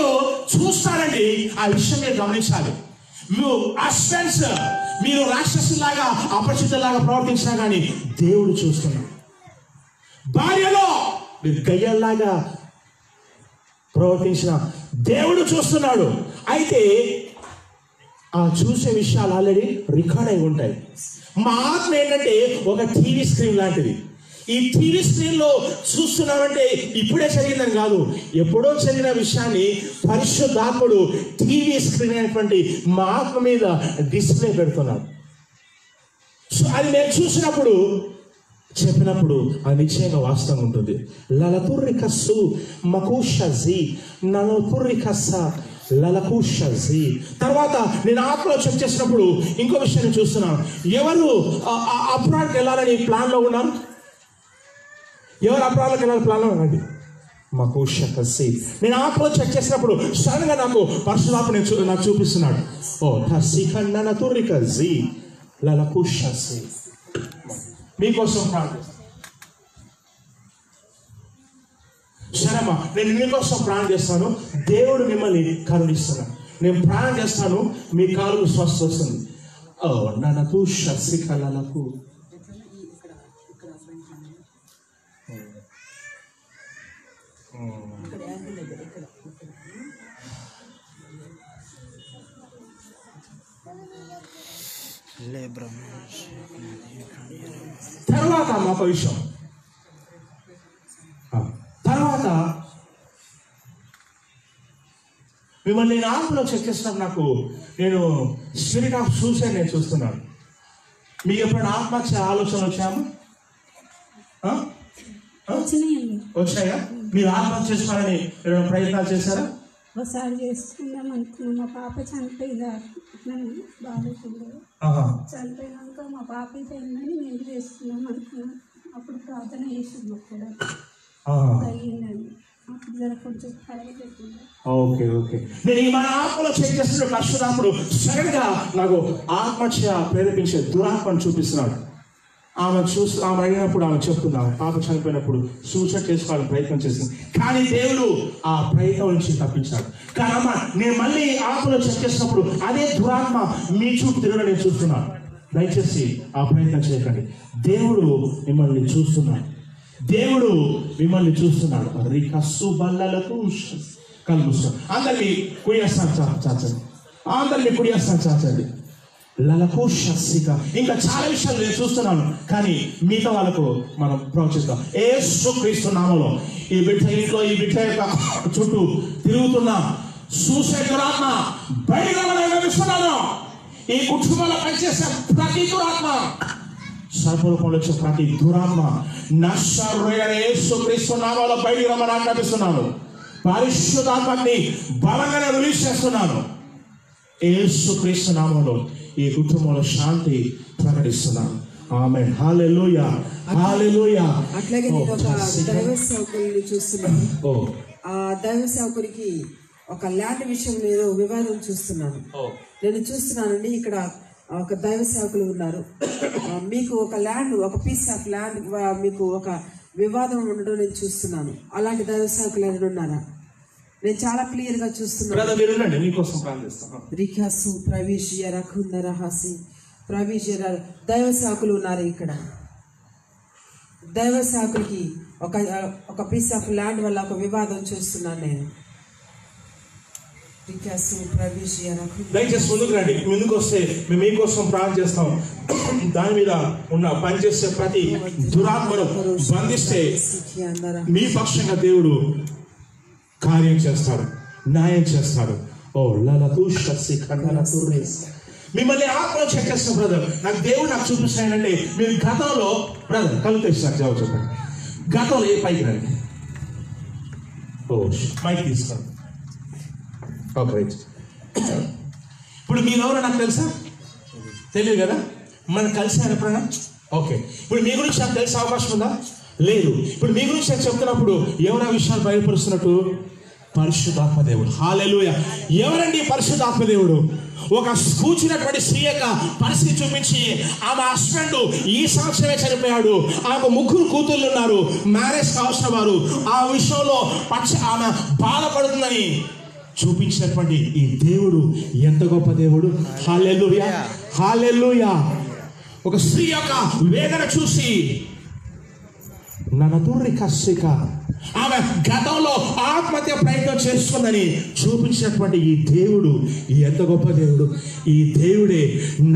చూస్తాడండి. ఆ విషయం మీరు గమనించాలి. మీరు హస్బెండ్స్, మీరు రాక్షసులాగా అపరిచితులాగా ప్రవర్తించినా కానీ దేవుడు చూస్తున్నాడు. భార్యలో మీరు గయ్యల్లాగా ప్రవర్తించిన దేవుడు చూస్తున్నాడు. అయితే ఆ చూసే విషయాలు ఆల్రెడీ రికార్డ్ అయి ఉంటాయి. మా ఆత్మ ఏంటంటే ఒక టీవీ స్క్రీన్ లాంటిది. ఈ టీవీ స్క్రీన్లో చూస్తున్నామంటే ఇప్పుడే చదివిందని కాదు, ఎప్పుడో చదివిన విషయాన్ని పరిశుద్ధాత్ముడు టీవీ స్క్రీన్ అనేటువంటి మా ఆత్మ మీద డిస్ప్లే పెడుతున్నాడు. సో అది నేను చూసినప్పుడు చెప్పినప్పుడు అది నిశ్చయంగా వాస్తవంగా ఉంటుంది. లలతుర్రికస్సు మకుషజి నలతుర్రికస్స లలకుషజి. తర్వాత నేను ఆత్మలో చెక్ చేసినప్పుడు ఇంకో విషయాన్ని చూస్తున్నాను. ఎవరు అబ్రాడ్కి వెళ్ళాలని ప్లాన్లో ఉన్నారు? ఎవరు అబ్రాడ్కి వెళ్ళాలని ప్లాన్లో ఉన్నారండి? మకుషకసి. నేను ఆత్మలో చెక్ చేసినప్పుడు సడన్ గా నాకు పరిశుద్ధాత్మ నాకు చూపిస్తున్నాడు. ఓ తసికన్నతుర్రికజి లలకుషసి. మీకోసం ప్రార్థిస్తాను. సరేమ్మా, నేను మీకోసం ప్రార్థన చేస్తాను. దేవుడు మిమ్మల్ని కరుణిస్తున్నాను. నేను ప్రార్థన చేస్తాను, మీ కాలుకు స్వస్థ వస్తుంది. ననకు శశికళలకు తర్వాత మాకు విషయం, తర్వాత మిమ్మల్ని నేను ఆత్మలో చెక్ చేసినప్పుడు నేను స్పిరిట్ ఆఫ్ సూసైడ్ నేను చూస్తున్నాను. మీకు ఎప్పుడైనా ఆత్మహత్య ఆలోచనలు వచ్చామా? వచ్చాయా? మీరు ఆత్మహత్య చేసుకోవాలని ఏమైనా ప్రయత్నాలు చేశారా? ఒకసారి చేసుకుందాం అనుకున్నాం. మా పాప చనిపోయిందా బాగాలేకుండా చనిపోయినాక మా పాప పోయిందని నేను చేసుకుందాం అనుకున్నాను. అప్పుడు ప్రార్థన చేసింది కూడా అయ్యిందండి. అప్పుడు జర కొంచెం కలగబెట్టింది. Okay okay. నేను ఈ మన ఆత్మలో చెక్ చేస్తున్న పరిశుద్ధాత్ముడు సడన్ గా నాకు ఆత్మహత్య ప్రేరేపించే దురాత్మను చూపిస్తున్నాడు. ఆమె అడిగినప్పుడు ఆమె చెప్తున్నాను, పాప చనిపోయినప్పుడు సూసైడ్ చేసుకోవాలని ప్రయత్నం చేసింది, కానీ దేవుడు ఆ ప్రయత్నం నుంచి తప్పించాడు. కానీ అమ్మ నేను మళ్ళీ ఆత్మలో చెక్ చేసినప్పుడు అదే దురాత్మ మీ చూపు తిరగడం నేను చూస్తున్నాను. దయచేసి ఆ ప్రయత్నం చేయకండి. దేవుడు మిమ్మల్ని చూస్తున్నాడు. దేవుడు మిమ్మల్ని చూస్తున్నాడు. రికస్సు బల్లలకు కలుగుస్తాం. అందరినీ కుడియేస్తాను చాచండి. అందరినీ కుడియేస్తాను చాచండి. లలకు శస్సిక ఇంకా చాలా విషయాలు నేను చూస్తున్నాను, కానీ మిగతా వాళ్ళకు మనం ప్రవచిస్తాం. యేసుక్రీస్తు నామములో ఈ బిడ్డ ఇంట్లో ఈ బిడ్డ యొక్క చుట్టూ తిరుగుతున్న సూసైడ్ దురాత్మ బయటకు రమ్మని ఈ కుటుంబంలో పనిచేసే ప్రతి దురాత్మ, సర్వరూపంలో వచ్చే ప్రతి దురాత్మ నశ్వరుడైన యేసుక్రీస్తు నామములో బయటకు రమ్మని ఆజ్ఞాపిస్తున్నాను. పరిశుద్ధాత్మని బలంగానే రిలీజ్ చేస్తున్నాను. యేసుక్రీస్తు నామములో ఈ కుటుంబంలో శాంతి ప్రకటిస్తున్నాను. ఆమేన్. హల్లెలూయా, హల్లెలూయా. అట్లాగే నేను ఒక దైవ సేవకుల్ని చూస్తున్నాను. ఆ దైవ సేవకుడికి ఒక ల్యాండ్ విషయం ఏదో వివాదం చూస్తున్నాను. నేను చూస్తున్నానండి, ఇక్కడ ఒక దైవ సేవకులు ఉన్నారు. మీకు ఒక ల్యాండ్, ఒక పీస్ ఆఫ్ ల్యాండ్ మీకు ఒక వివాదం ఉండడం నేను చూస్తున్నాను. అలాంటి దైవ సేవకులు ఎవరు ఉన్నారా? నేను చాలా క్లియర్ గా చూస్తున్నాను. దైవ సేవకులు ఉన్నారు ఇక్కడ. దైవ సేవకులకి ఒక పీస్ ఆఫ్ ల్యాండ్ వల్ల ఒక వివాదం చూస్తున్నాను నేను. దయచేసి ముందుకు రండి. ముందుకు వస్తే మేము మీకోసం ప్రార్థన చేస్తాం. దాని మీద ఉన్న పనిచేసే ప్రతి దురాత్మను బంధిస్తే మీ పక్షంగా దేవుడు కార్యం చేస్తాడు, న్యాయం చేస్తాడు. మిమ్మల్ని ఆత్మలో చెక్ చేస్తాం. బ్రదర్ నాకు దేవుడు నాకు చూపిస్తానండి. మీరు గతంలో బ్రదర్ కలుగుతారు జవాబు చెప్పండి. గతంలో ఏ పైకి రండి. మైక్ తీసుకోండి. Okay right. ఇప్పుడు మీరెవరో నాకు తెలుసా? తెలియదు కదా. మనం కలిసారు ఎప్పుడైనా? ఓకే. ఇప్పుడు మీ గురించి నాకు తెలిసే అవకాశం ఉందా? లేదు. ఇప్పుడు మీ గురించి నేను చెప్తున్నప్పుడు ఎవరా విషయాలు బయలుపరుస్తున్నట్టు? పరిశుద్ధాత్మ దేవుడు. హల్లెలూయా. ఎవరండి పరిశుద్ధాత్మ దేవుడు? ఒక కూర్చున్నటువంటి స్త్రీ యొక్క పరిస్థితి చూపించి ఆమె హస్బెండ్ ఈ సంవత్సరమే చనిపోయాడు, ఆమె ముగ్గురు కూతుర్లు ఉన్నారు, మ్యారేజ్ కావాల్సిన వారు, ఆ విషయంలో ఆమె బాధపడుతుందని చూపించినటువంటి ఈ దేవుడు ఎంత గొప్ప దేవుడు. హల్లెలూయా, హల్లెలూయా. ఒక స్త్రీ యొక్క వేదన చూసి ననదుర్రి కస్సిక ఆమె గతంలో ఆత్మహత్య ప్రయత్నం చేస్తుందని చూపించినటువంటి ఈ దేవుడు ఎంత గొప్ప దేవుడు. ఈ దేవుడే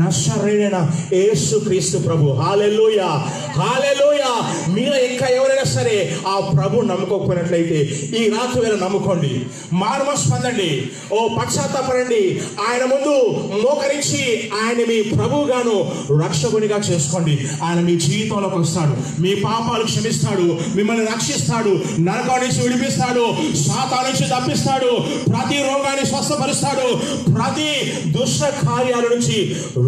నజరేయుడైన యేసుక్రీస్తు ప్రభు. హల్లెలూయా, హల్లెలూయా. మీరు ఇంకా ఎవరైనా సరే ఆ ప్రభు నమ్ముకోకపోయినట్లయితే ఈ రాత్రి వేళ నమ్ముకోండి, మారుమనసు పొందండి, పశ్చాత్తాపడండి, ఆయన ముందు మోకరించి ఆయన మీ ప్రభువుగాను రక్షకునిగా చేసుకోండి. ఆయన మీ జీవితంలోకి వస్తాడు, మీ పాపాలు క్షమిస్తాడు, మిమ్మల్ని రక్షిస్తాడు, నరకం నుంచి విడిపిస్తాడు, సాతాను నుంచి తప్పిస్తాడు, ప్రతి రోగాన్ని స్వస్థపరుస్తాడు, ప్రతి దుష్ట కార్యాల నుంచి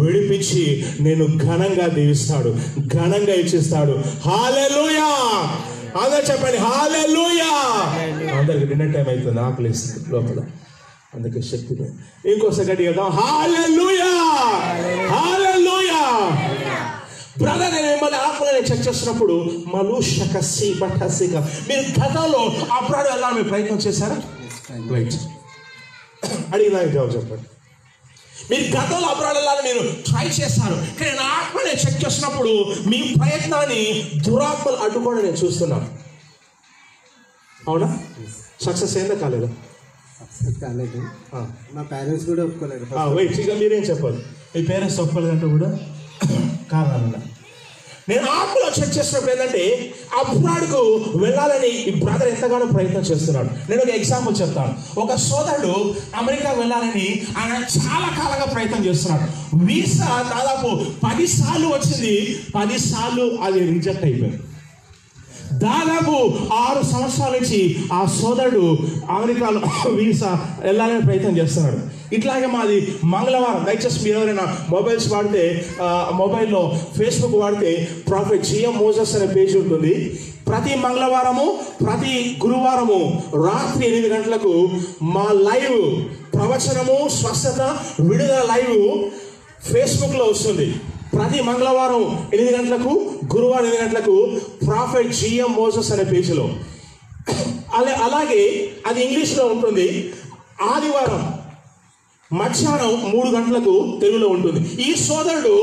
విడిపించి నేను ఘనంగా దీవిస్తాడు, ఘనంగా ఇచ్చిస్తాడు. హల్లెలూయా. అందరూ చెప్పండి హల్లెలూయా. అందరికి డిన్నర్ టైం అవుతుంది, ఆకలిస్తుంది లోపల, అందుకే శక్తి. ఇంకోసారి గట్టిగా హల్లెలూయా, హల్లెలూయా. బ్రదర్ నేను మిమ్మల్ని ఆత్మలో చెక్ చేస్తున్నప్పుడు మీరు గతంలో అబ్రాడ్ వెళ్ళాలని మీరు ప్రయత్నం చేశారా? రైట్. అడిగినా జవాబు చెప్పండి. మీరు గతంలో అబ్రాడ్ వెళ్ళాలని మీరు ట్రై చేశారు, కానీ నా ఆత్మ నేను చెక్ చేసినప్పుడు మీ ప్రయత్నాన్ని దురాత్మలు అడ్డుకోవడం నేను చూస్తున్నాను. అవునా? సక్సెస్ అయిందా కాలేదా? కాలేదు. మా పేరెంట్స్ కూడా ఒప్పుకోలేదు. వెయిట్, ఇక మీరేం చెప్పాలి? మీ పేరెంట్స్ ఒప్పుకోలేదంటే కూడా కారణాలు ఉన్నాయి. నేను ఆత్మలో చెక్ చేసినప్పుడు ఏంటంటే అబ్రాడ్కు వెళ్ళాలని ఈ బ్రదర్ ఎంతగానో ప్రయత్నం చేస్తున్నాడు. నేను ఒక ఎగ్జాంపుల్ చెప్తాను. ఒక సోదరుడు అమెరికా వెళ్ళాలని ఆయన చాలా కాలంగా ప్రయత్నం చేస్తున్నాడు. వీసా దాదాపు 10 సార్లు వచ్చింది, 10 సార్లు అది రిజెక్ట్ అయిపోయింది. దాదాపు 6 సంవత్సరాల నుంచి ఆ సోదరుడు అమెరికాలో వీసా వెళ్ళాలని ప్రయత్నం చేస్తున్నాడు. ఇట్లాగే మాది మంగళవారం, దయచేసి మీరు ఎవరైనా మొబైల్స్ వాడితే మొబైల్లో ఫేస్బుక్ వాడితే ప్రాఫెట్ జిఎం మోజెస్ అనే పేజ్ ఉంటుంది. ప్రతి మంగళవారము ప్రతి గురువారము రాత్రి 8 గంటలకు మా లైవ్ ప్రవచనము స్వస్థత విడుదల లైవ్ ఫేస్బుక్లో వస్తుంది. ప్రతి మంగళవారం 8 గంటలకు గురువారం 8 గంటలకు ప్రాఫెట్ జిఎం మోజెస్ అనే పేజీలో. అలాగే అది ఇంగ్లీష్లో ఉంటుంది. ఆదివారం మధ్యాహ్నం 3 గంటలకు తెలుగులో ఉంటుంది. ఈ సోదరుడు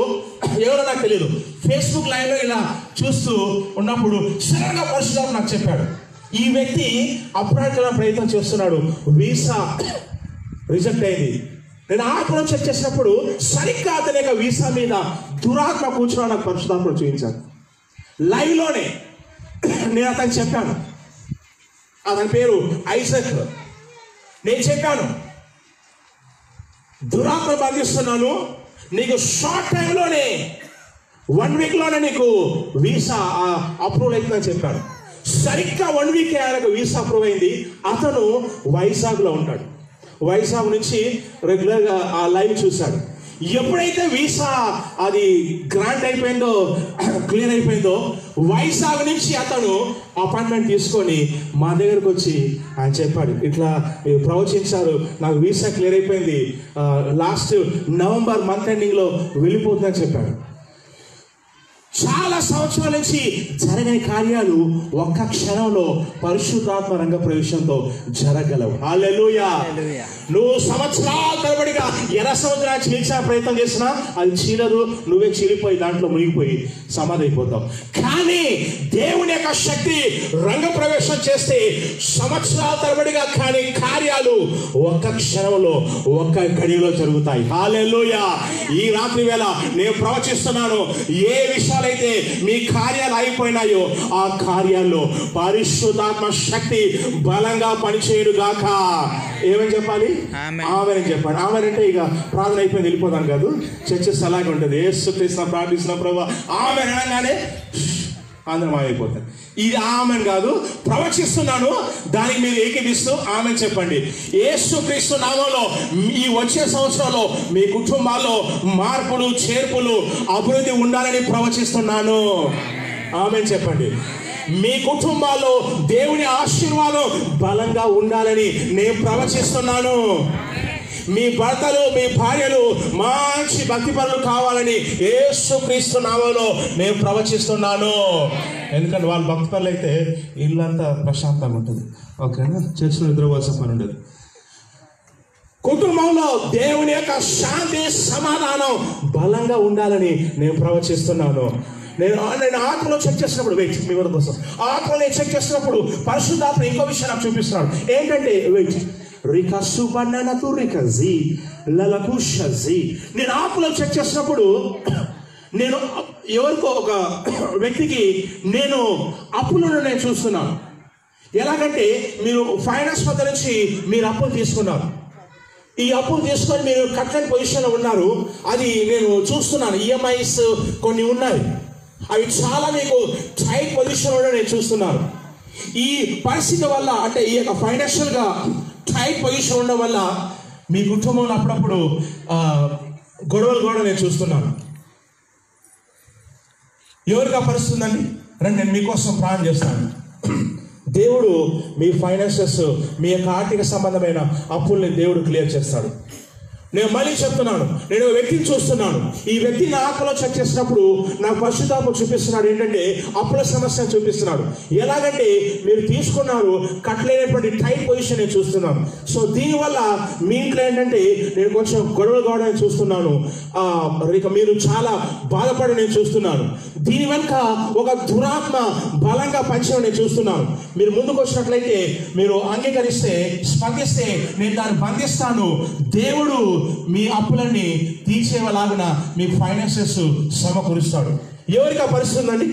ఎవరో నాకు తెలియదు, ఫేస్బుక్ లైవ్లో ఇలా చూస్తూ ఉన్నప్పుడు సడన్గా పరిశుద్ధాత్మ నాకు చెప్పాడు, ఈ వ్యక్తి అబ్రాడ్ ప్రయత్నం చేస్తున్నాడు, వీసా రిజెక్ట్ అయింది. నేను ఆత్మలో చెక్ చేసినప్పుడు సరిగ్గా అతని యొక్క వీసా మీద దురాత్మ కూర్చొని నాకు పరిశుద్ధాత్మ చూపించాను. లైవ్లోనే నేను అతనికి చెప్పాను, అతని పేరు ఐజక్. నేను చెప్పాను, దురాత్మ బంధిస్తున్నాను, నీకు షార్ట్ టైంలోనే 1 వీక్లోనే నీకు వీసా అప్రూవల్ అవుతుందని చెప్పాను. సరిగ్గా 1 వీక్ ఆయనకు వీసా అప్రూవ్ అయింది. అతను వైజాగ్లో ఉంటాడు. వైజాగ్ నుంచి రెగ్యులర్గా ఆ లైవ్ చూశాడు. ఎప్పుడైతే వీసా అది గ్రాంట్ అయిపోయిందో, క్లియర్ అయిపోయిందో, వైజాగ్ నుంచి అతను అపాయింట్మెంట్ తీసుకొని మా దగ్గరకు వచ్చి ఆయన చెప్పాడు, ఇట్లా ప్రవచించారు, నాకు వీసా క్లియర్ అయిపోయింది, లాస్ట్ నవంబర్ మంత్ ఎండింగ్లో వెళ్ళిపోతుందని చెప్పాడు. చాలా సంవత్సరాల నుంచి జరగని కార్యాలు ఒక్క క్షణంలో పరిశుద్ధాత్మ రంగ ప్రవేశంతో జరగలవు. హల్లెలూయా. నువ్వు సంవత్సరాల తరబడిగా ఎర్ర సంవత్సరాలు చీల్చే ప్రయత్నం చేసినా అది చీలదు, నువ్వే చీలిపోయి దాంట్లో మునిగిపోయి సమాధి అయిపోతావు. కానీ దేవుని యొక్క శక్తి రంగ ప్రవేశం చేస్తే సంవత్సరాల తరబడిగా కానీ కార్యాలు ఒక్క క్షణంలో ఒక్క గడిలో జరుగుతాయి. హల్లెలూయా. ఈ రాత్రి వేళ నేను ప్రవచిస్తున్నాను, ఏ విషయాలైతే మీ కార్యాలు అయిపోయినాయో ఆ కార్యాల్లో పరిశుద్ధాత్మ శక్తి బలంగా పనిచేయుడు గాక. ఏమని చెప్పాలి? ఆమెను చెప్పండి. ఆమె అంటే ఇక ప్రార్థన అయిపోయింది వెళ్ళిపోతాను కాదు, చర్చస్ అలాగే ఉంటుంది. యేసుక్రీస్తు ప్రార్థిస్తున్న ప్రభు ఆమె అనగానే అందరం అయిపోతారు. ఇది ఆమెను కాదు, ప్రవచిస్తున్నాను, దానికి మీరు ఏకీపిస్తూ ఆమె చెప్పండి. యేసుక్రీస్తు నామంలో ఈ వచ్చే సంవత్సరంలో మీ కుటుంబాల్లో మార్పులు చేర్పులు అభివృద్ధి ఉండాలని ప్రవచిస్తున్నాను. ఆమె చెప్పండి. మీ కుటుంబాల్లో దేవుని ఆశీర్వాదం బలంగా ఉండాలని నేను ప్రవచిస్తున్నాను. మీ భర్తలు మీ భార్యలు మంచి భక్తిపరులు కావాలని యేసుక్రీస్తు నామములో నేను ప్రవచిస్తున్నాను. ఎందుకంటే వాళ్ళు భక్తిపరులు అయితే ఇల్లంతా ప్రశాంతంగా ఉంటుంది. ఓకేనా? చర్చిలో నిద్రపోవాల్సిన పని ఉండదు. కుటుంబంలో దేవుని యొక్క శాంతి సమాధానం బలంగా ఉండాలని నేను ప్రవచిస్తున్నాను. నేను ఆత్మలో చెక్ చేసినప్పుడు వెయిట్ మీ వరకు కోసం ఆత్మలో నేను చెక్ చేసినప్పుడు పరిశుద్ధాత్మ ఇంకో విషయం నాకు చూపిస్తున్నాడు. ఏంటంటే వెయిట్ నేను ఆత్మలో చెక్ చేసినప్పుడు నేను ఎవరికో ఒక వ్యక్తికి నేను అప్పులను నేను చూస్తున్నాను. ఎలాగంటే మీరు ఫైనాన్స్ వద్ద నుంచి మీరు అప్పులు తీసుకున్నారు. ఈ అప్పులు తీసుకొని మీరు కట్టలేని పొజిషన్లో ఉన్నారు. అది నేను చూస్తున్నాను. ఈఎంఐస్ కొన్ని ఉన్నాయి, అవి చాలా మీకు టైట్ పొజిషన్లో నేను చూస్తున్నాను. ఈ పరిస్థితి వల్ల అంటే ఈ యొక్క ఫైనాన్షియల్గా టైట్ పొజిషన్ ఉండడం వల్ల మీ కుటుంబంలో అప్పుడప్పుడు గొడవలు కూడా నేను చూస్తున్నాను. ఎవరికి పరిస్థితుందండి? రండి నేను మీకోసం ప్రార్థన చేస్తాను. దేవుడు మీ ఫైనాన్సెస్ మీ యొక్క ఆర్థిక సంబంధమైన అప్పుల్ని దేవుడు క్లియర్ చేస్తాడు. నేను మళ్ళీ చెప్తున్నాను, నేను వ్యక్తిని చూస్తున్నాను. ఈ వ్యక్తిని ఆత్మలో చెక్ చేసినప్పుడు నాకు పరిశుద్ధాత్మ చూపిస్తున్నాడు. ఏంటంటే అప్పుల సమస్యను చూపిస్తున్నాడు. ఎలాగంటే మీరు తీసుకున్నారు కట్టలేనటువంటి టైట్ పొజిషన్ నేను చూస్తున్నాను. సో దీనివల్ల మీ ఇంట్లో ఏంటంటే నేను కొంచెం గొడవలు చూస్తున్నాను. ఇక మీరు చాలా బాధపడి నేను చూస్తున్నాను. దీని వెనుక ఒక దురాత్మ బలంగా పనిచేయడం నేను చూస్తున్నాను. మీరు ముందుకు వచ్చినట్లయితే మీరు అంగీకరిస్తే స్పందిస్తే నేను దాన్ని బంధిస్తాను. దేవుడు మీ అప్పులన్నీ తీర్చేలాగున మీకు ఫైనాన్సెస్ సమకూరుస్తాడు. ఎవరికి ఆ పరిస్థితి ఉందండి?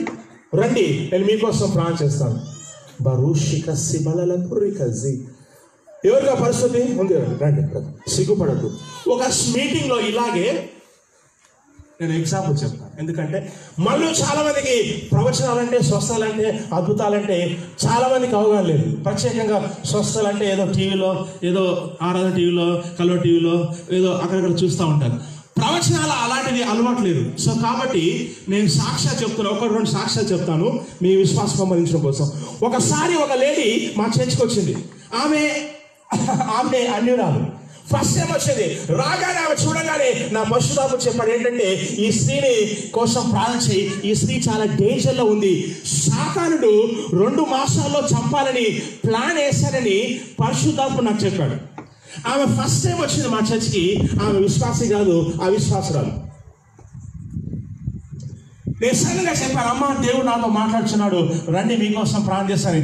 రండి, నేను మీకోసం ప్రార్థన చేస్తాను. బరుషిక సిబలల పురికజి. ఎవరికి ఆ పరిస్థితి ఉంది? రండి, సిగ్గుపడద్దు. ఒక మీటింగ్లో ఇలాగే నేను ఎగ్జాంపుల్ చెప్తాను. ఎందుకంటే మళ్ళీ చాలా మందికి ప్రవచనాలంటే, స్వస్థలంటే, అద్భుతాలంటే చాలా మందికి అవగాహన లేదు. ప్రత్యేకంగా స్వస్థలంటే ఏదో టీవీలో, ఏదో ఆరాధన టీవీలో, కల్వ టీవీలో ఏదో అక్కడక్కడ చూస్తూ ఉంటారు. ప్రవచనాలు అలాంటిది అలవాటు లేదు. సో కాబట్టి నేను సాక్ష్యాలు చెప్తాను, 1-2 సాక్ష్యాలు చెప్తాను మీ విశ్వాసం సంబంధించడం కోసం. ఒకసారి ఒక లేడీ మా చర్చికి వచ్చింది. ఆమె అన్యురాలు. ఫస్ట్ టైం వచ్చింది. రాగానే ఆమె చూడగానే నా పశుదాపు చెప్పాడు ఏంటంటే, ఈ స్త్రీని కోసం ప్రార్థన చేయి, ఈ స్త్రీ చాలా డేంజర్లో ఉంది, సాతానుడు 2 మాసాల్లో చంపాలని ప్లాన్ వేశాడని పరిశుద్ధాత్మ నాకు చెప్పాడు. ఆమె ఫస్ట్ టైం వచ్చింది మా చర్చికి. ఆమె విశ్వాసి కాదు, అవిశ్వాసురాలు. నేను సడన్గా చెప్పాను, అమ్మ దేవుడు నాతో మాట్లాడుతున్నాడు, రండి మీకోసం ప్రార్థన చేస్తాను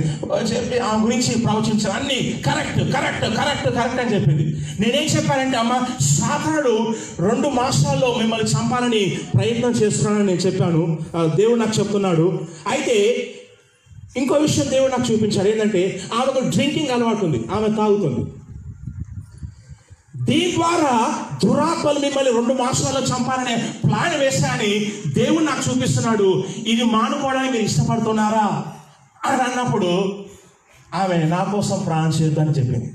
చెప్పి ఆమె గురించి ప్రవచించాను. అన్ని కరెక్ట్ అని చెప్పింది. నేనేం చెప్పానంటే, అమ్మ సాతానుడు 2 మాసాల్లో మిమ్మల్ని చంపాలని ప్రయత్నం చేస్తున్నానని నేను చెప్పాను. దేవుడు నాకు చెప్తున్నాడు. అయితే ఇంకో విషయం దేవుడు నాకు చూపించాడు. ఏంటంటే ఆమెకు డ్రింకింగ్ అలవాటు ఉంది, ఆమె తాగుతుంది. దీని ద్వారా దురాత్మలు మిమ్మల్ని 2 మాసాల్లో చంపాలనే ప్లాన్ వేశాని దేవుడు నాకు చూపిస్తున్నాడు. ఇది మానుకోవడానికి మీరు ఇష్టపడుతున్నారా అని అన్నప్పుడు ఆమె నా కోసం ప్రాణం చేయొద్దని చెప్పింది.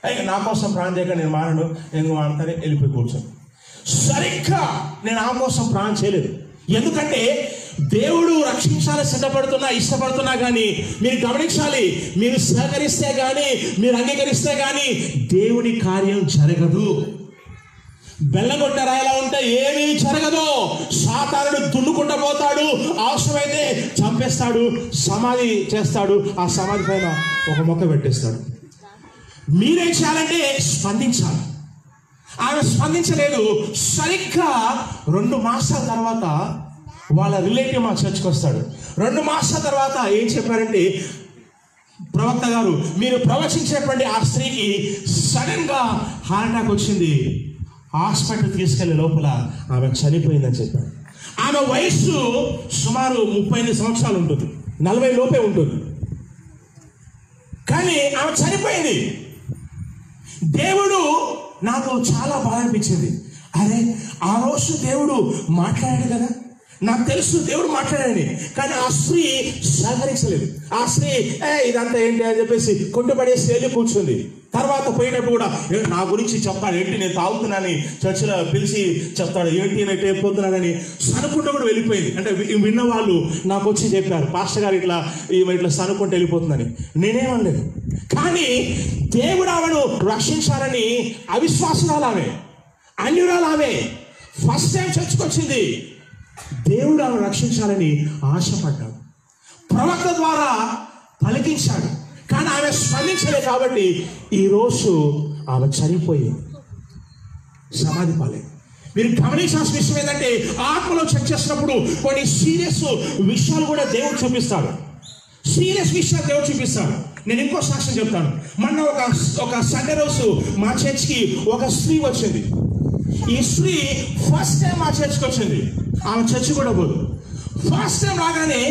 అయితే నా కోసం ప్రాణం చేయక నేను మానను, ఎందుకు మానుతానే వెళ్ళిపోయి కూర్చొని. సరిగ్గా నేను ఆమె కోసం ప్రాణం చేయలేదు. ఎందుకంటే దేవుడు రక్షించాలని ఇష్టపడుతున్నా కానీ మీరు గమనించాలి, మీరు సహకరిస్తే కానీ, మీరు అంగీకరిస్తే కానీ దేవుని కార్యం జరగదు. బెల్లగొట్ట రాయిలా ఉంటే ఏమీ జరగదు. సాతానుడు దున్నుకుంటూ పోతాడు, అవసరమైతే చంపేస్తాడు, సమాధి చేస్తాడు, ఆ సమాధి పైన ఒక మొక్క పెట్టేస్తాడు. మీరేం చేయాలంటే స్పందించాలి. ఆమె స్పందించలేదు. సరిగ్గా 2 మాసాల తర్వాత వాళ్ళ రిలేటివ్ మా చర్చ్కి వస్తాడు. 2 మాసాల తర్వాత ఏం చెప్పారంటే, ప్రవక్త గారు మీరు ప్రవచించేటువంటి ఆ స్త్రీకి సడన్గా హార్ట్ అటాక్ వచ్చింది, హాస్పిటల్ తీసుకెళ్లే లోపల ఆమె చనిపోయిందని చెప్పాడు. ఆమె వయస్సు సుమారు 38 సంవత్సరాలు ఉంటుంది, 40 లోపే ఉంటుంది. కానీ ఆమె చనిపోయింది. దేవుడు నాకు చాలా బాధ అనిపించింది. అరే ఆ రోజు దేవుడు మాట్లాడాడు కదా, నాకు తెలుసు దేవుడు మాట్లాడాడని, కానీ ఆ స్త్రీ సహకరించలేదు. ఆ స్త్రీ ఇదంతా ఏంటి అని చెప్పేసి కొట్టుబడేసి వెళ్ళి కూర్చుంది. తర్వాత పోయినప్పుడు కూడా నా గురించి చెప్తాడు, ఏంటి నేను తాగుతున్నానని చర్చిలో పిలిచి చెప్తాడు, ఏంటి నేను అయిపోతున్నానని సనుకుంటూ కూడా వెళ్ళిపోయింది. అంటే విన్న వాళ్ళు నాకు వచ్చి చెప్పారు, పాస్టర్ గారు ఇట్లా సనుకుంటూ వెళ్ళిపోతుందని. నేనేమనలేదు. కానీ దేవుడు ఆమెను రక్షించాలని అవిశ్వాసురాలామే, అన్యురాలామే, ఫస్ట్ టైం చర్చికి వచ్చింది. దేవుడు ఆమెను రక్షించాలని ఆశపడ్డాడు, ప్రవక్త ద్వారా పలికించాడు. కానీ ఆమె స్పందించలేదు. కాబట్టి ఈరోజు ఆమె చనిపోయి సమాధి పాలే. మీరు గమనించాల్సిన విషయం ఏంటంటే, ఆత్మలో చెక్ చేసినప్పుడు కొన్ని సీరియస్ విషయాలు కూడా దేవుడు చూపిస్తాడు. సీరియస్ విషయాలు దేవుడు చూపిస్తాడు. నేను ఇంకో సాక్ష్యం చెప్తాను. మొన్న ఒక సండే రోజు మా చర్చ్కి ఒక స్త్రీ వచ్చింది. ఈ స్త్రీ ఫస్ట్ టైం మా చర్చ్కి వచ్చింది. ఆమె చర్చి కూడా పోదు. ఫస్ట్ టైం రాగానే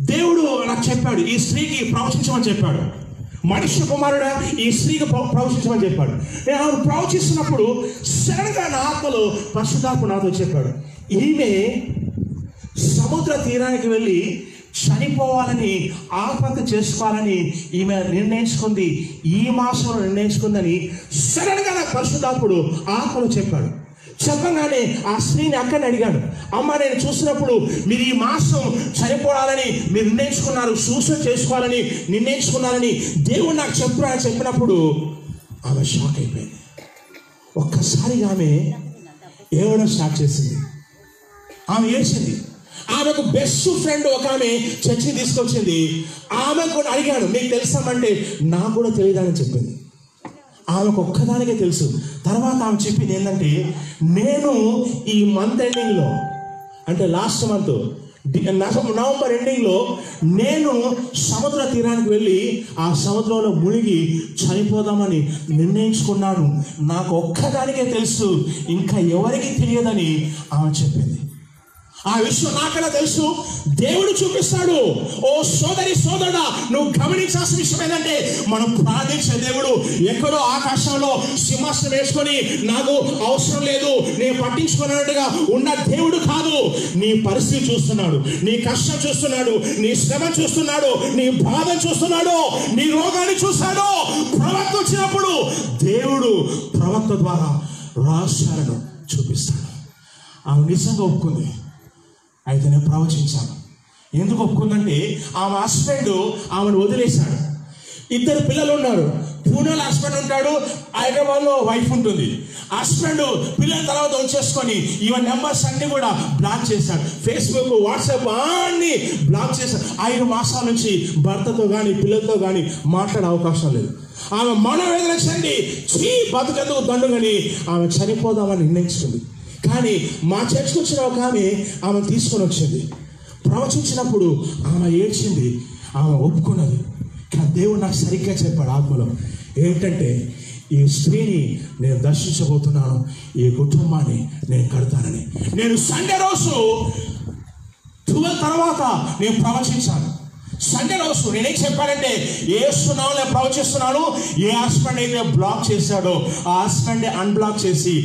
దేవుడు నాకు చెప్పాడు, ఈ స్త్రీకి ప్రవచించమని చెప్పాడు. మనుష్య కుమారుడా ఈ స్త్రీకి ప్రవచించమని చెప్పాడు. నేను ఆమె ప్రవచిస్తున్నప్పుడు సడన్గా నా ఆత్మలో పరిశుద్ధాత్మ నాతో చెప్పాడు, ఈమె సముద్ర తీరానికి వెళ్ళి చనిపోవాలని, ఆత్మహత్య చేసుకోవాలని ఈమె నిర్ణయించుకుంది, ఈ మాసంలో నిర్ణయించుకుందని సడన్గా నాకు పరిశుద్ధాత్ముడు ఆత్మలో చెప్పాడు. చెప్పగానే ఆ స్త్రీని అక్కడిని అడిగాను, అమ్మ నేను చూసినప్పుడు మీరు ఈ మాసం చనిపోవాలని మీరు నిర్ణయించుకున్నారు, సూసైడ్ చేసుకోవాలని నిర్ణయించుకున్నారని దేవుడు నాకు చెప్పినప్పుడు ఆమె షాక్ అయిపోయింది. ఒక్కసారిగా ఆమె ఏడవడం స్టార్ట్ చేసింది. ఆమె ఏడ్చింది. ఆమెకు బెస్ట్ ఫ్రెండ్ ఒక ఆమె చర్చి తీసుకొచ్చింది. ఆమె కూడా అడిగాను, మీకు తెలుసామంటే నాకు కూడా తెలియదని చెప్పింది. ఆమెకు ఒక్కదానికే తెలుసు. తర్వాత ఆమె చెప్పింది ఏంటంటే, నేను ఈ మంత్ ఎండింగ్లో అంటే లాస్ట్ మంత్ నవంబర్ ఎండింగ్లో నేను సముద్ర తీరానికి వెళ్ళి ఆ సముద్రంలో మునిగి చనిపోదామని నిర్ణయించుకున్నాను. నాకు ఒక్కదానికే తెలుసు, ఇంకా ఎవరికి తెలియదని ఆమె చెప్పింది. ఆ విషయం నాకన్నా తెలుసు, దేవుడు చూపిస్తాడు. ఓ సోదరి సోదరుడా, నువ్వు గమనించాల్సిన విషయం ఏంటంటే, మనం ప్రార్థించే దేవుడు ఎక్కడో ఆకాశంలో సింహాసనం వేసుకొని నాకు అవసరం లేదు, నేను పట్టించుకున్నట్టుగా ఉన్న దేవుడు కాదు. నీ పరిస్థితి చూస్తున్నాడు, నీ కష్టం చూస్తున్నాడు, నీ శ్రమ చూస్తున్నాడు, నీ బాధ చూస్తున్నాడు, నీ రోగాన్ని చూస్తాడు. ప్రవక్త వచ్చినప్పుడు దేవుడు ప్రవక్త ద్వారా రహస్యాలను చూపిస్తాడు. ఆమె నిజంగా ఒప్పుకుంది. అయితే నేను ప్రవచించాను. ఎందుకు ఒప్పుకుందంటే, ఆమె హస్బెండ్ ఆమెను వదిలేశాడు. 2 పిల్లలు ఉన్నారు. పూణేలో హస్బెండ్ ఉంటాడు, హైదరాబాద్లో వైఫ్ ఉంటుంది. హస్బెండ్ పిల్లల తర్వాత వచ్చేసుకొని ఈవెన్ నెంబర్స్ అన్ని కూడా బ్లాక్ చేశాడు. ఫేస్బుక్, వాట్సాప్ అన్ని బ్లాక్ చేశాడు. 5 మాసాల నుంచి భర్తతో కానీ పిల్లలతో కానీ మాట్లాడే అవకాశం లేదు. ఆమె మనోవేదన చెంది బతుకెందుకు దండుగని ఆమె చనిపోదామని నిర్ణయించుకుంది. కానీ మా చర్చకు వచ్చిన ఒక ఆమె తీసుకొని వచ్చింది. ప్రవచించినప్పుడు ఆమె ఏడ్చింది, ఆమె ఒప్పుకున్నది. కానీ దేవుడు నాకు సరిగ్గా చెప్పాడు ఆత్మలో, ఏంటంటే ఈ స్త్రీని నేను దర్శించబోతున్నాను, ఈ కుటుంబాన్ని నేను కడతానని. నేను సండే రోజు 12 తర్వాత నేను ప్రవచించాను. సండే రోజు నేనేం చెప్పానంటే, యేసు నామములో నేను ప్రవచిస్తున్నాను, ఏ హస్బెండ్ అయితే బ్లాక్ చేశాడో ఆ హస్బెండ్ అన్బ్లాక్ చేసి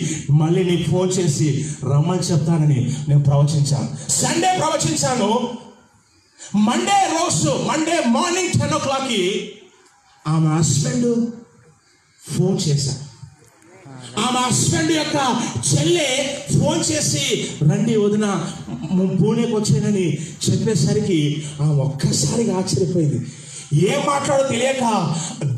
మళ్ళీ నీకు ఫోన్ చేసి రమ్మని చెప్తానని నేను ప్రవచించాను. సండే ప్రవచించాను. మండే మార్నింగ్ 10 o'clockకి ఆమె హస్బెండ్ ఫోన్ చేశాను. ఆమె హస్బెండ్ యొక్క చెల్లె ఫోన్ చేసి, రండి వదిన పూణేకి వచ్చానని చెప్పేసరికి ఆమె ఒక్కసారిగా ఆశ్చర్యపోయింది. ఏం మాట్లాడో తెలియక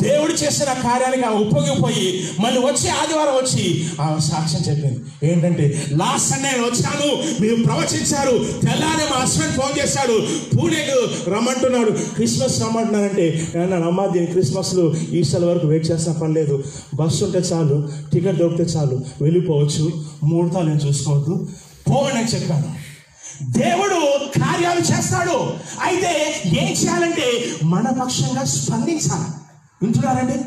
దేవుడు చేసిన కార్యానికి ఆమె ఉప్పొంగిపోయి మళ్ళీ వచ్చి ఆదివారం వచ్చి ఆమె సాక్ష్యం చెప్పింది. ఏంటంటే, లాస్ట్ సండే నేను వచ్చాను, మీరు ప్రవచించారు, తెల్లారే మా హస్బెండ్ ఫోన్ చేశాడు, పూణేకి రమ్మంటున్నాడు, క్రిస్మస్ రమ్మంటున్నానంటే నేను అమ్మ దీని క్రిస్మస్లు ఈస్టర్ వరకు వెయిట్ చేసిన పని లేదు, బస్సు ఉంటే చాలు, టికెట్ దొరికితే చాలు, వెళ్ళిపోవచ్చు, ముహూర్తాలు నేను చూసుకోవద్దు, పోవని నేను చెప్పాను. దేవుడు కార్యాలు చేస్తాడు. అయితే ఏం చేయాలంటే మన పక్షంగా స్పందించాలి. వింటున్నారండి?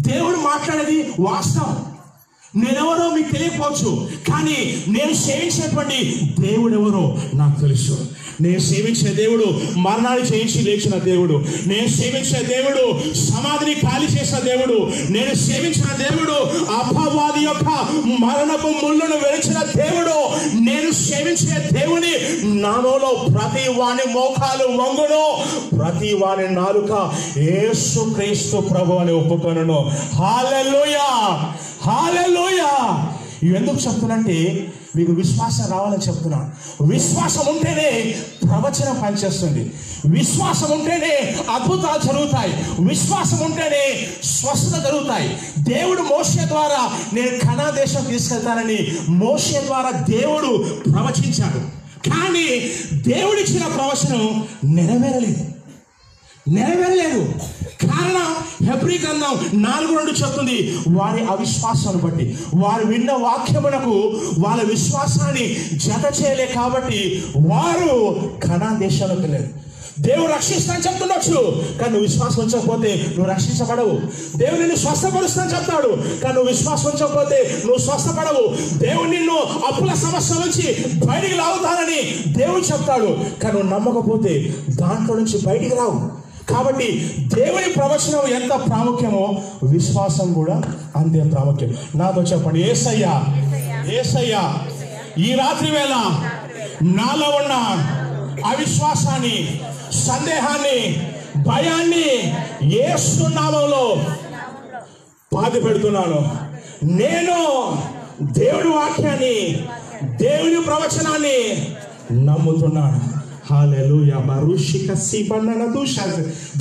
దేవుడు మాట్లాడేది వాస్తవం. నేనెవరో మీకు తెలియకపోవచ్చు, కానీ నేను సేవించేటువంటి దేవుడు ఎవరో నాకు తెలుసు. నేను సేవించే దేవుడు మరణాన్ని చేయించి లేచిన దేవుడు. నేను సేవించే దేవుడు సమాధిని ఖాళీ చేసిన దేవుడు. నేను సేవించిన దేవుడు అపవాది యొక్క మరణపు ముళ్ళను వెలిచిన దేవుడు. నేను సేవించే దేవుని నామములో ప్రతి వాని మోకాలు వంగును, ప్రతి వాని నాలుక యేసుక్రీస్తు ప్రభు అని ఒప్పుకొనును. హల్లెలూయా, హల్లెలూయా. ఇవి ఎందుకు చెప్తున్నానంటే, మీకు విశ్వాసం రావాలని చెప్తున్నాను. విశ్వాసం ఉంటేనే ప్రవచనం పనిచేస్తుంది. విశ్వాసం ఉంటేనే అద్భుతాలు జరుగుతాయి. విశ్వాసం ఉంటేనే స్వస్థత జరుగుతాయి. దేవుడు మోషే ద్వారా నేను కనాను దేశం తీసుకెళ్తానని మోషే ద్వారా దేవుడు ప్రవచించాడు. కానీ దేవుడిచ్చిన ప్రవచనం నెరవేరలేదు. కారణం హెబ్రీ గ్రంథం 4:2 చెప్తుంది, వారి అవిశ్వాసాన్ని బట్టి, వారు విన్న వాక్యమునకు వాళ్ళ విశ్వాసాన్ని జత చేయలే కాబట్టి వారు కనాను దేశంలోకి వెళ్ళారు. దేవుడు రక్షిస్తానని చెప్తుండొచ్చు, కానీ నువ్వు విశ్వాసం ఉంచకపోతే నువ్వు రక్షించబడవు. దేవుడు నిన్ను స్వస్థపరుస్తానని చెప్తాడు, కానీ నువ్వు విశ్వాసం ఉంచకపోతే నువ్వు స్వస్థపడవు. దేవుడు నిన్ను అప్పుల సమస్య నుంచి బయటికి లాగుతానని దేవుడు చెప్తాడు, కానీ నువ్వు నమ్మకపోతే దాంట్లో నుంచి బయటికి రావు. కాబట్టి దేవుని ప్రవచనం ఎంత ప్రాముఖ్యమో విశ్వాసం కూడా అంతే ప్రాముఖ్యం. నాతో చెప్పండి, యేసయ్యా, యేసయ్యా, ఈ రాత్రి వేళ నాలో ఉన్న అవిశ్వాసాన్ని, సందేహాన్ని, భయాన్ని యేసు నామములో బాధ పెడుతున్నాను. నేను దేవుడి వాక్యాన్ని, దేవుని ప్రవచనాన్ని నమ్ముతున్నాను. హల్లెలూయా.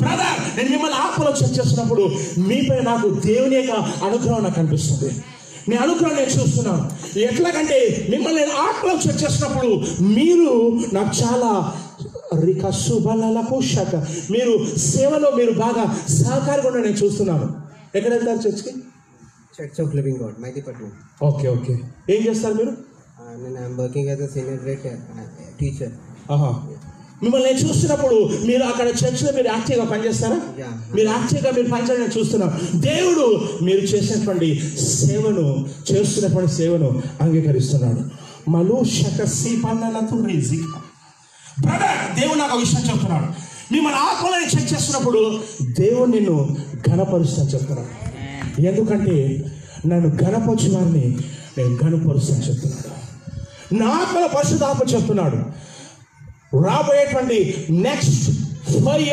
బ్రదర్, నేను మిమ్మల్ని ఆత్మలో చేస్తున్నప్పుడు మీపై నాకు దేవుని యొక్క అనుగ్రహం నాకు అనిపిస్తుంది. నేను అనుగ్రహం నేను చూస్తున్నాను. ఎట్లాగంటే మిమ్మల్ని నేను ఆత్మలో చేస్తున్నప్పుడు మీరు నాకు చాలా మీరు సేవలో మీరు బాగా సహకారంగా నేను చూస్తున్నాను. ఎక్కడ వెళ్తారు చర్చ్కి? Church of living God, Mehdipatnam. Okay okay. ఏం చేస్తారు మీరు? నేను I'm working as a senior grade teacher. మిమ్మల్ని నేను చూస్తున్నప్పుడు మీరు అక్కడ చర్చిలో మీరు యాక్టివ్గా పనిచేస్తారా? మీరు యాక్టివ్గా మీరు పనిచేయడం నేను చూస్తున్నాను. దేవుడు మీరు చేసినటువంటి సేవను చేస్తున్నటువంటి సేవను అంగీకరిస్తున్నాడు. మలు శకసి పన్నెలతో రేజీ బ్రదర్, దేవుడు నాకు విషయం చెప్తున్నాడు. మిమ్మల్ని ఆత్మలను చెక్ చేస్తున్నప్పుడు దేవుడు నిన్ను ఘనపరుస్తాను చెప్తున్నాడు. ఎందుకంటే నన్ను ఘనపరచు వారిని నేను ఘనపరుస్తాను చెప్తున్నాడు. నా ఆత్మల పరిశుద్ధాత్మ చెప్తున్నాడు, రాబోయే నెక్స్ట్ 5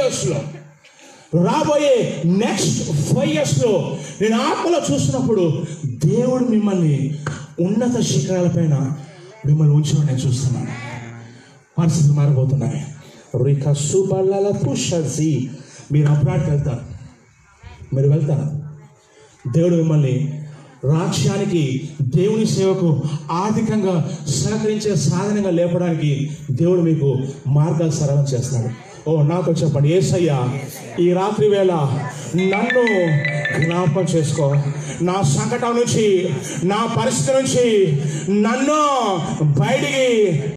yearsలో నేను ఆత్మలో చూస్తున్నప్పుడు దేవుడు మిమ్మల్ని ఉన్నత శిఖరాలపైన మిమ్మల్ని ఉంచడం నేను చూస్తున్నాను. పరిస్థితులు మారిపోతున్నాయి. రికా సుబల్ల పుషి మీరు అబ్రాడ్కి వెళ్తారు, మీరు వెళ్తారు. దేవుడు మిమ్మల్ని రాజ్యానికి, దేవుని సేవకు ఆర్థికంగా సహకరించే సాధనంగా లేపడానికి దేవుడు మీకు మార్గాలు సరళం చేస్తాడు. నాతో చెప్పండి, యేసయ్యా ఈ రాత్రి వేళ నన్ను జ్ఞాపకం చేసుకో. నా సంకటం నుంచి, నా పరిస్థితి నుంచి నన్ను బయటికి